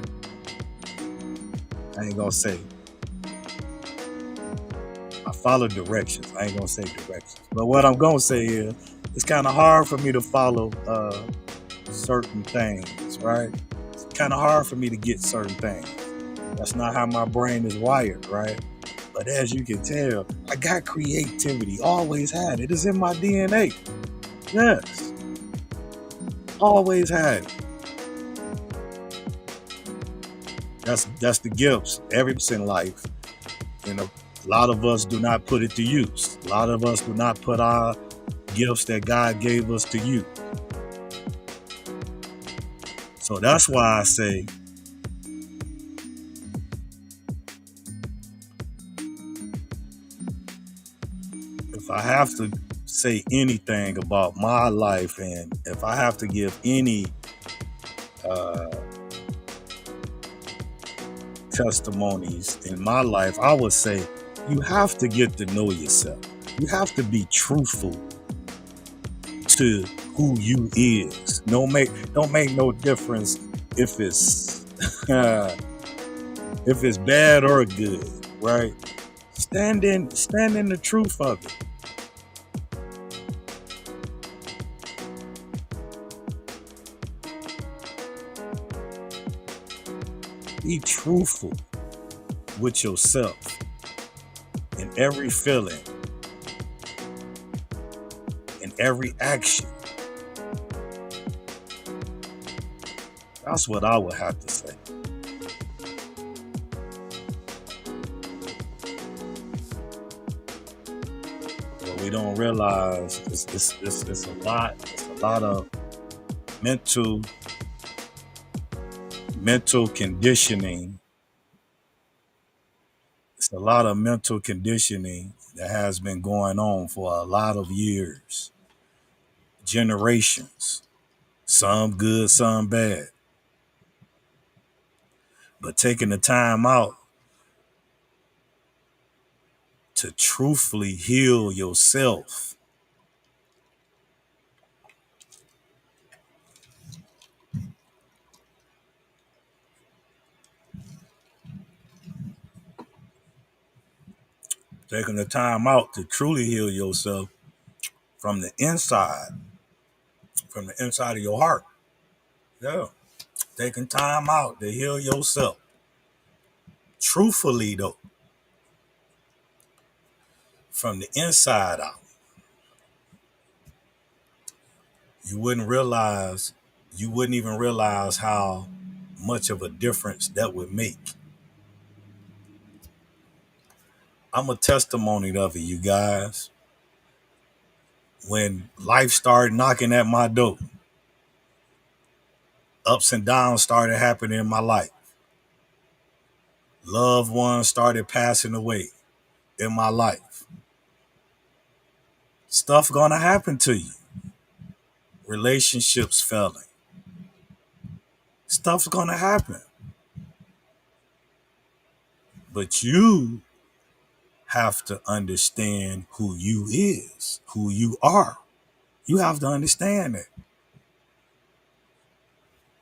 ain't gonna say. I follow directions. I ain't gonna say directions. But what I'm gonna say is it's kind of hard for me to follow certain things, right? It's kind of hard for me to get certain things. That's not how my brain is wired, right? But as you can tell, I got creativity. Always had it. It's in my DNA. Yes, always had it. That's the gifts. Everything's in life. You know, a lot of us do not put it to use. A lot of us do not put our gifts that God gave us to use. So that's why I say, if I have to say anything about my life, and if I have to give any uh, testimonies in my life, I would say you have to get to know yourself. You have to be truthful to who you is. Don't make no difference if it's if it's bad or good, right? Stand in the truth of it. Be truthful with yourself in every feeling, in every action. That's what I would have to say. What we don't realize is it's a lot. It's a lot of mental conditioning. It's a lot of mental conditioning that has been going on for a lot of years, generations. Some good, some bad. But taking the time out to truthfully heal yourself, taking the time out to truly heal yourself from from the inside of your heart. Yeah. Taking time out to heal yourself. Truthfully, though, from the inside out. You wouldn't realize, you wouldn't even realize how much of a difference that would make. I'm a testimony of it, you guys. When life started knocking at my door, ups and downs started happening in my life. Loved ones started passing away in my life. Stuff gonna happen to you. Relationships failing. Stuff's gonna happen. But you have to understand who you is, who you are. You have to understand that.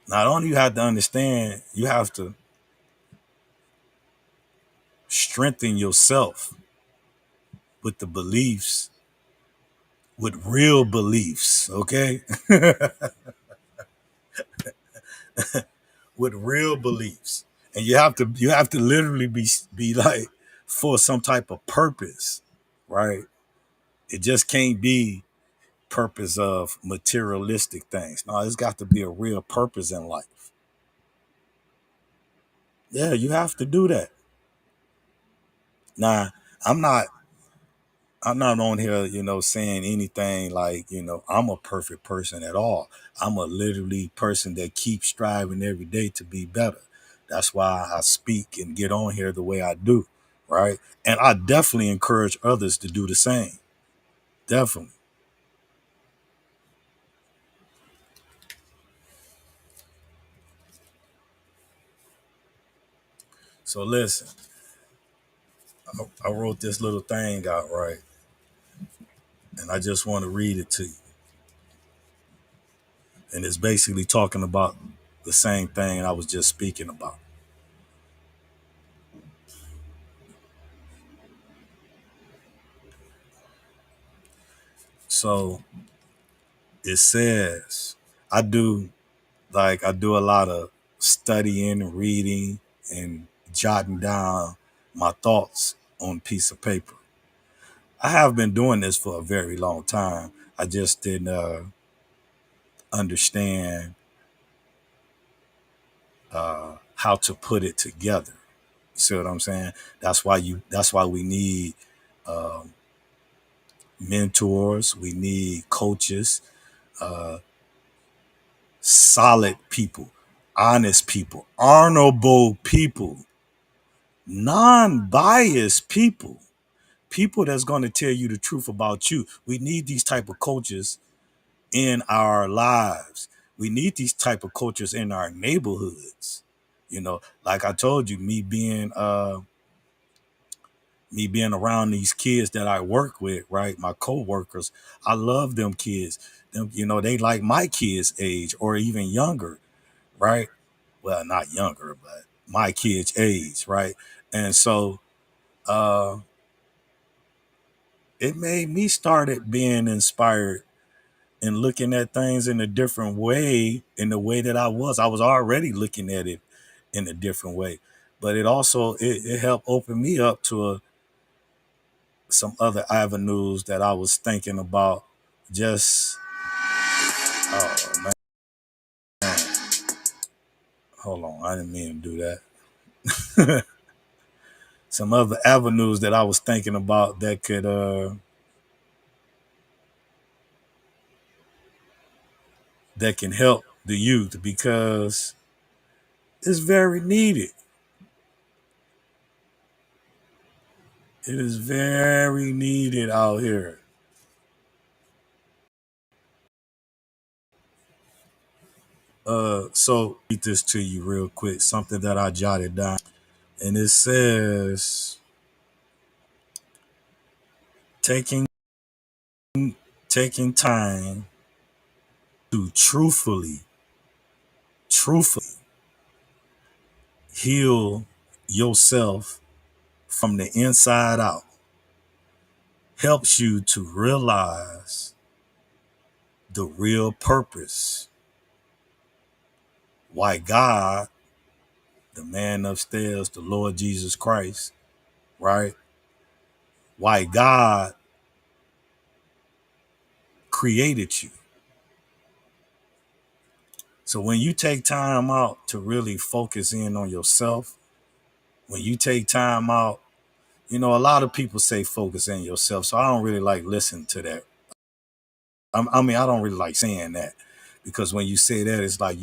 Not only you have to understand, you have to strengthen yourself with the beliefs, with real beliefs, okay? With real beliefs. And you have to literally be like for some type of purpose, right? It just can't be purpose of materialistic things. No, it's got to be a real purpose in life. Yeah, you have to do that. Now, I'm not I'm not on here, saying anything like, I'm a perfect person at all. I'm a literally person that keeps striving every day to be better. That's why I speak and get on here the way I do, right? And I definitely encourage others to do the same. Definitely. So listen, I wrote this little thing out, right? And I just want to read it to you. And it's basically talking about the same thing I was just speaking about. So it says, I do I do a lot of studying, reading, and jotting down my thoughts on a piece of paper. I have been doing this for a very long time. I just didn't understand how to put it together. You see what I'm saying? That's why we need mentors. We need coaches, solid people, honest people, honorable people, non-biased people, people that's going to tell you the truth about you. We need these type of coaches in our lives. We need these type of coaches in our neighborhoods. You know, like I told you, me being around these kids that I work with, right? My coworkers, I love them kids. Them, you know, they like my kids' age or even younger, right? Well, not younger, but my kids' age, right? And so uh it made me started being inspired and looking at things in a different way, in the way that I was already looking at it in a different way. But it helped open me up to some other avenues that I was thinking about. Just oh man, hold on, I didn't mean to do that. Some other avenues that I was thinking about that can help the youth because it's very needed. It is very needed out here. So read this to you real quick, something that I jotted down. And it says taking taking time to truthfully heal yourself from the inside out helps you to realize the real purpose why God, the man upstairs, the Lord Jesus Christ, right? Why God created you. So when you take time out to really focus in on yourself, when you take time out, you know, a lot of people say focus in yourself. So I don't really like listen to that. I mean, I don't really like saying that because when you say that, it's like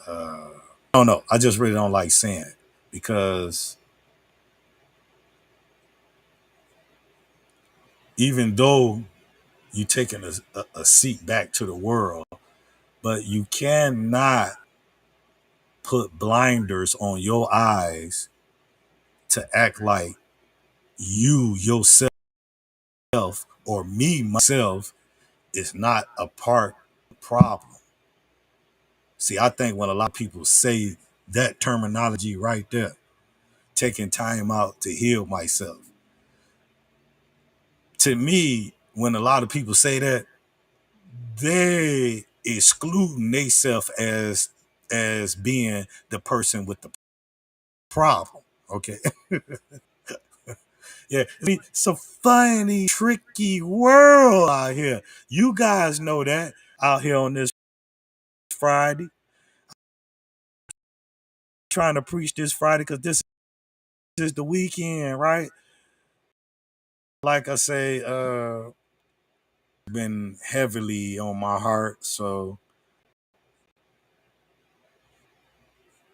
I don't know. I just really don't like saying it because even though you're taking a seat back to the world, but you cannot put blinders on your eyes to act like you yourself or me myself is not a part of the problem. See, I think when a lot of people say that terminology right there, taking time out to heal myself, to me, when a lot of people say that, they excluding themselves as being the person with the problem. Okay. Yeah. I mean, it's a funny, tricky world out here. You guys know that out here on this Friday. Trying to preach this Friday because this is the weekend, right? Like I say, been heavily on my heart. So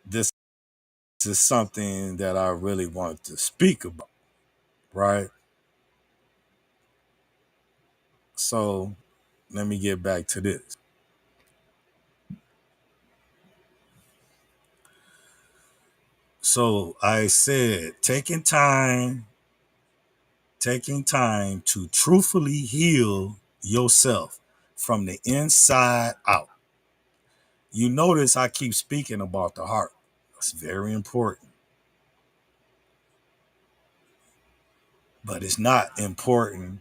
this is something that I really want to speak about, right? So let me get back to this. So I said taking time to truthfully heal yourself from the inside out. You notice I keep speaking about the heart. That's very important. But it's not important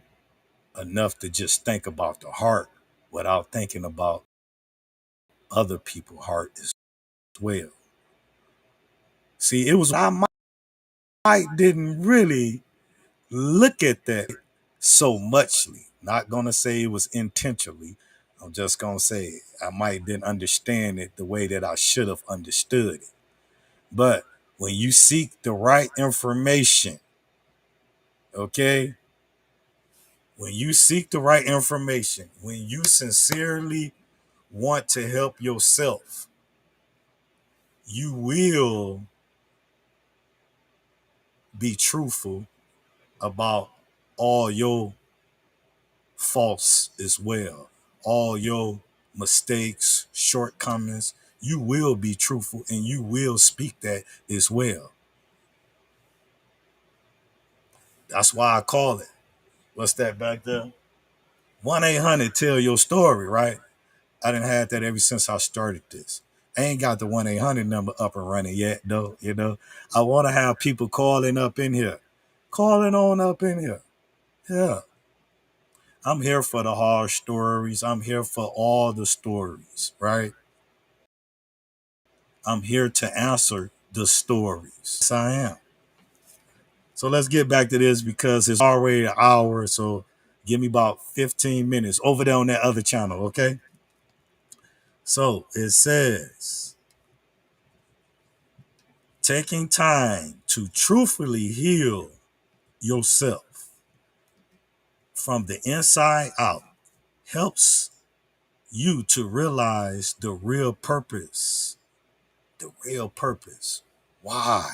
enough to just think about the heart. without thinking about other people's heart as well. See, it was I didn't really look at that so muchly. Not gonna say it was intentionally. I'm just gonna say I might didn't understand it the way that I should have understood it. But when you seek the right information, okay, when you seek the right information, when you sincerely want to help yourself, you will be truthful about all your faults as well, all your mistakes, shortcomings. You will be truthful and you will speak that as well. That's why I call it. What's that back there? 1-800 tell your story, right? I didn't have that ever since I started this. I ain't got the 1-800 number up and running yet, though. I want to have people calling up in here, calling on up in here. Yeah, I'm here for the hard stories. I'm here for all the stories, right? I'm here to answer the stories. Yes, I am. So let's get back to this because it's already an hour. So give me about 15 minutes over there on that other channel, okay? So it says, taking time to truthfully heal yourself from the inside out helps you to realize the real purpose. The real purpose. Why?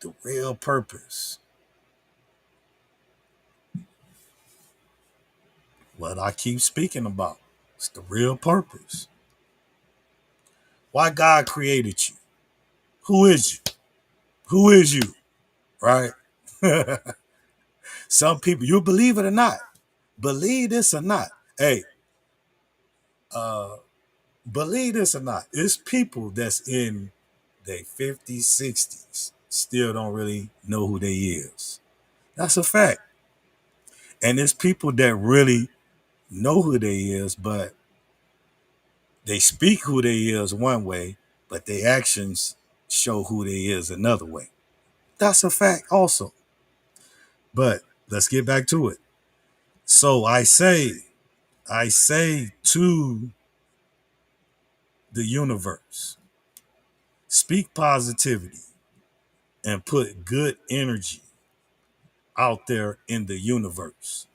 The real purpose. What I keep speaking about. It's the real purpose. Why God created you. Who is you? Who is you? Right? Some people, you believe it or not, believe this or not. Hey, believe this or not, it's people that's in their 50s, 60s, still don't really know who they is. That's a fact. And it's people that really know who they is, but they speak who they is one way, but their actions show who they is another way. That's a fact also. But let's get back to it. So I say to the universe, speak positivity and put good energy out there in the universe.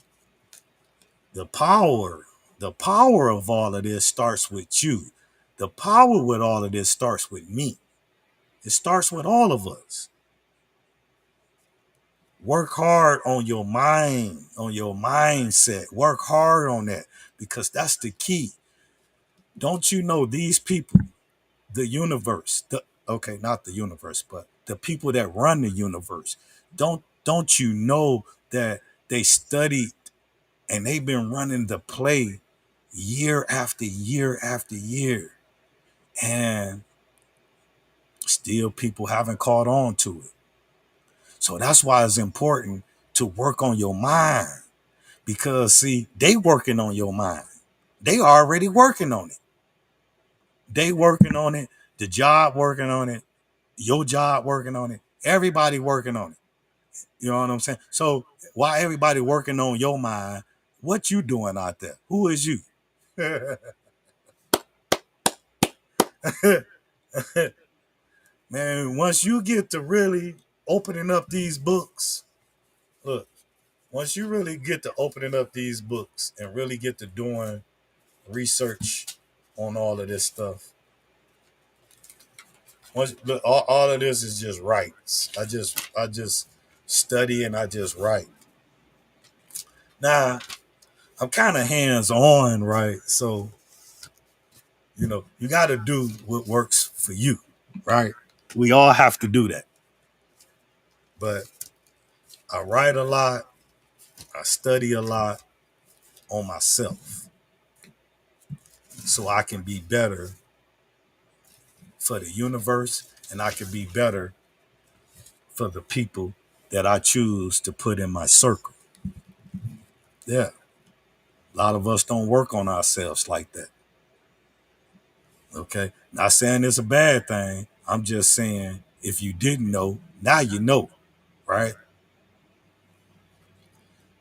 The power, the power of all of this starts with you. The power with all of this starts with me. It starts with all of us. Work hard on your mind, on your mindset. Work hard on that because that's the key. Don't you know these people, the universe, not the universe, but the people that run the universe, don't you know that they studied and they've been running the play year after year after year, and still people haven't caught on to it. So that's why it's important to work on your mind, because see, they working on your mind. They already working on it. They working on it. The job working on it. Your job working on it. Everybody working on it. You know what I'm saying? So while everybody working on your mind, what you doing out there? Who is you? Man, once you get to really opening up these books, look, once you really get to opening up these books and really get to doing research on all of this stuff, look, all of this is just writes. I just study and I just write. Now, I'm kind of hands on, right? So, you got to do what works for you, right? We all have to do that. But I write a lot, I study a lot on myself so I can be better for the universe and I can be better for the people that I choose to put in my circle. Yeah. A lot of us don't work on ourselves like that. Okay. Not saying it's a bad thing. I'm just saying if you didn't know, now you know, right?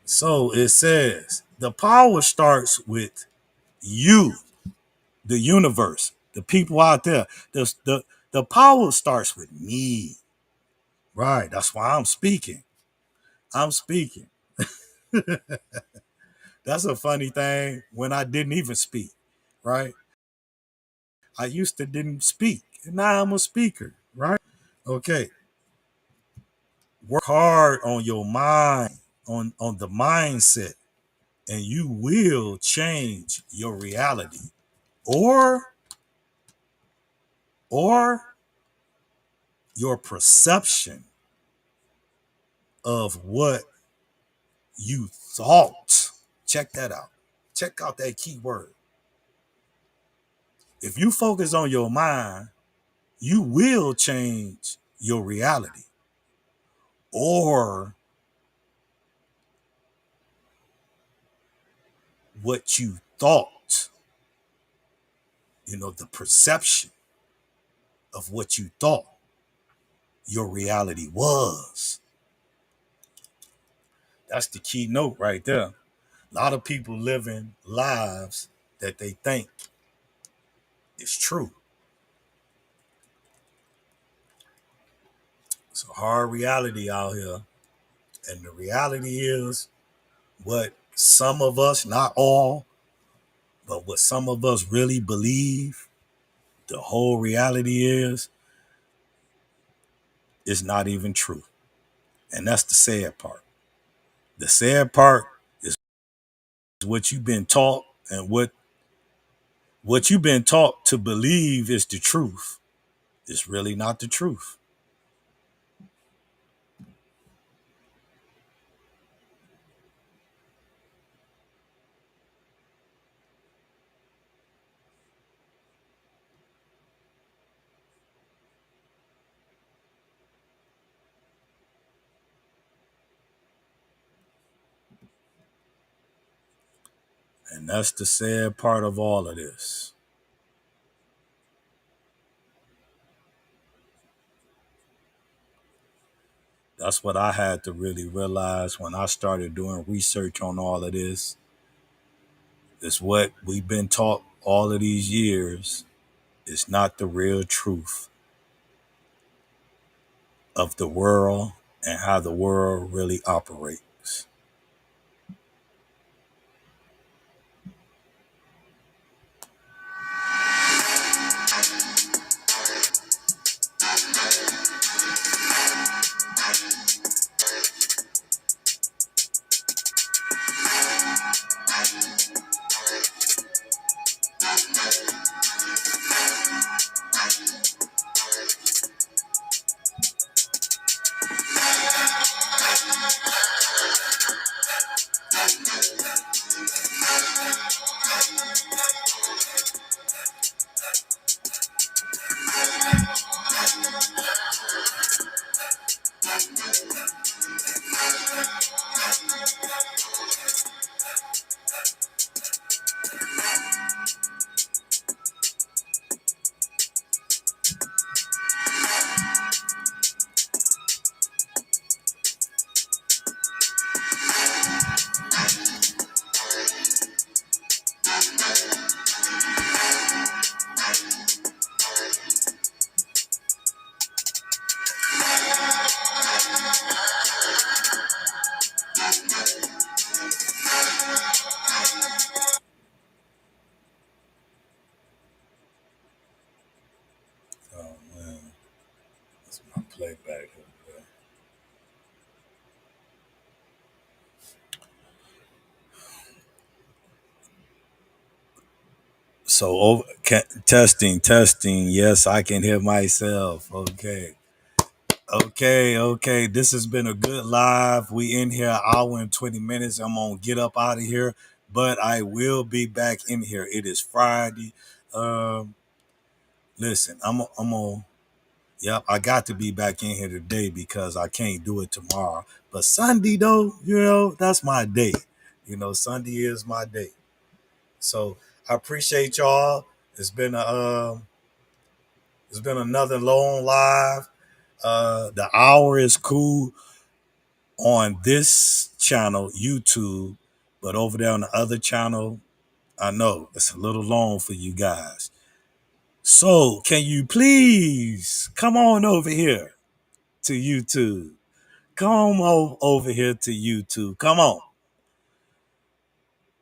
So it says the power starts with you, the universe, the people out there. The power starts with me. Right. That's why I'm speaking. I'm speaking. That's a funny thing when I didn't even speak. Right. I used to didn't speak. And now I'm a speaker. Right. Okay. Work hard on your mind, on the mindset, and you will change your reality. Or or your perception of what you thought. Check that out. Check out that key word. If you focus on your mind, you will change your reality. Or what you thought, the perception of what you thought your reality was. That's the key note right there. A lot of people living lives that they think is true. It's a hard reality out here. And the reality is what some of us, not all, but what some of us really believe the whole reality is not even true. And that's the sad part. The sad part is what you've been taught, and what you've been taught to believe is the truth is really not the truth. And that's the sad part of all of this. That's what I had to really realize when I started doing research on all of this. Is what we've been taught all of these years is not the real truth of the world and how the world really operates. Oh man, that's my playback. So testing. Yes, I can hear myself. Okay. This has been a good live. We in here an hour and 20 minutes. I'm gonna get up out of here, but I will be back in here. It is Friday. Um, Listen, I'm on. Yep, I got to be back in here today because I can't do it tomorrow. But Sunday though, that's my day. Sunday is my day. So I appreciate y'all. It's been another long live. The hour is cool on this channel, YouTube, but over there on the other channel, I know it's a little long for you guys. So can you please come on over here to YouTube? Come over here to YouTube. Come on.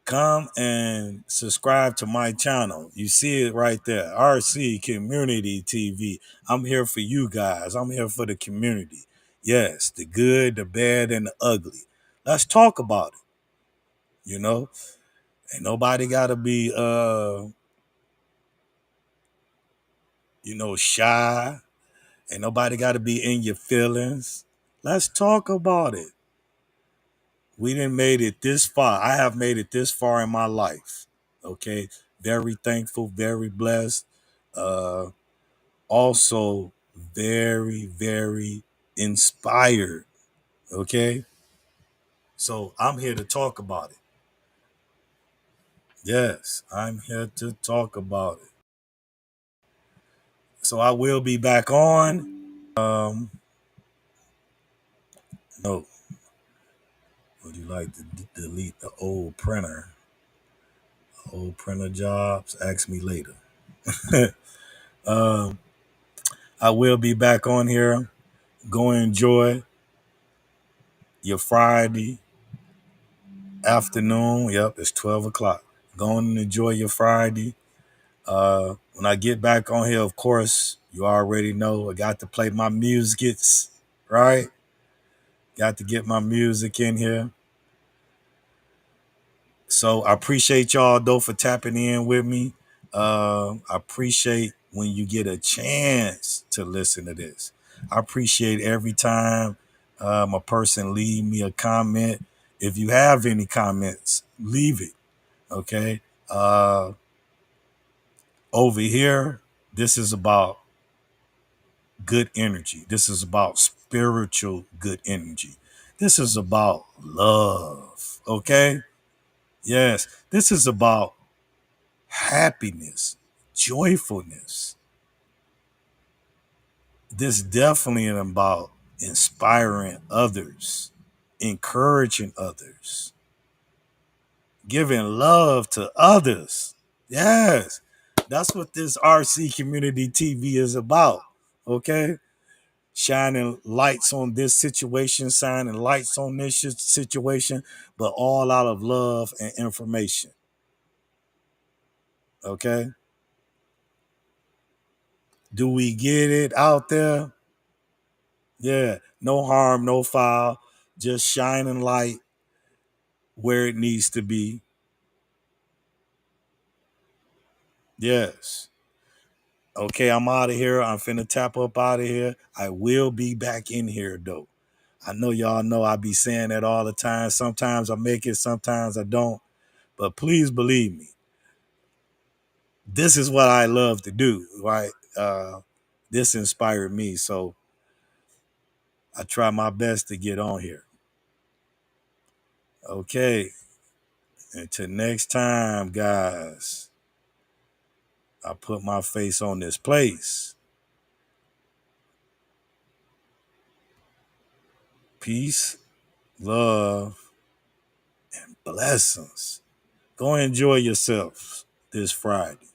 Come and subscribe to my channel. You see it right there. RC Community TV. I'm here for you guys. I'm here for the community. Yes, the good, the bad, and the ugly. Let's talk about it. You know, ain't nobody gotta be shy. Ain't nobody gotta be in your feelings. Let's talk about it. We didn't made it this far. I have made it this far in my life. Okay. Very thankful, very blessed. Uh Also very, very inspired. Okay. So I'm here to talk about it. Yes, I'm here to talk about it. So I will be back on. No, would you like to delete the old printer? Old printer jobs? Ask me later. um, I will be back on here. Go enjoy your Friday afternoon. Yep, it's 12 o'clock. Go and enjoy your Friday. When I get back on here, of course, you already know I got to play my music, right? Got to get my music in here. So I appreciate y'all though for tapping in with me. I appreciate when you get a chance to listen to this. I appreciate every time a person leave me a comment. If you have any comments, leave it. Okay. Over here, this is about good energy. This is about spiritual good energy. This is about love. Okay. Yes. This is about happiness, joyfulness. This definitely is about inspiring others, encouraging others, giving love to others. Yes, that's what this RC Community TV is about. Okay, shining lights on this situation, shining lights on this situation, but all out of love and information. Okay, do we get it out there? Yeah, no harm, no foul, just shining light where it needs to be. Yes. Okay, I'm out of here. I'm finna tap up out of here. I will be back in here though. I know y'all know I be saying that all the time. Sometimes I make it, sometimes I don't. But please believe me, this is what I love to do, right? This inspired me. So I try my best to get on here. Okay. Until next time, guys. I put my face on this place. Peace, love, blessings. Go enjoy yourself this Friday.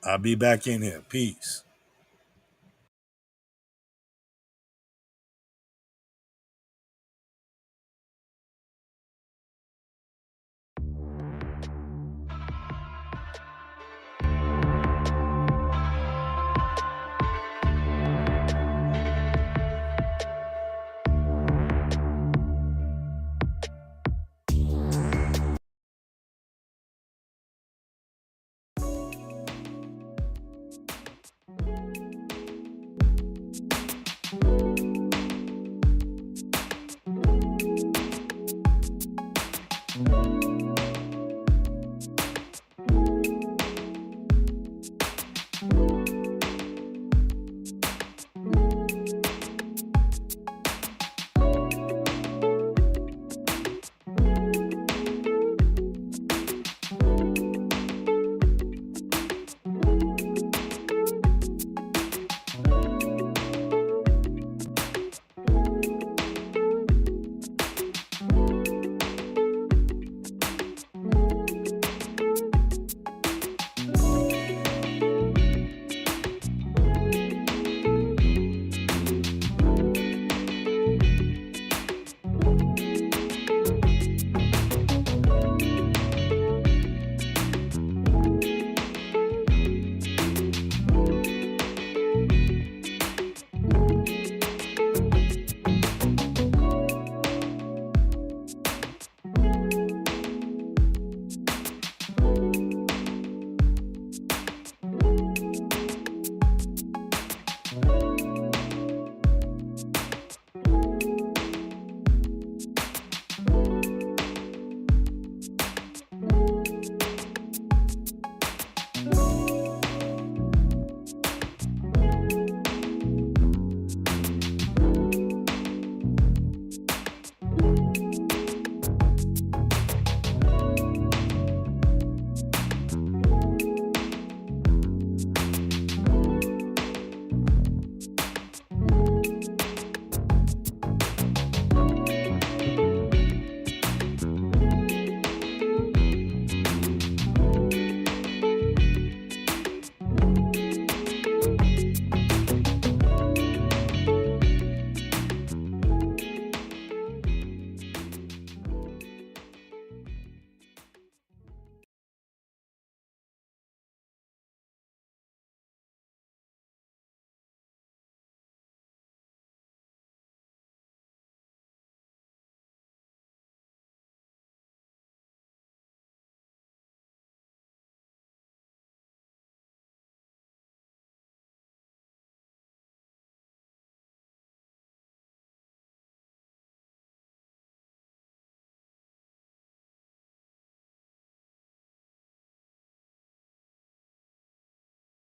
I'll be back in here. Peace.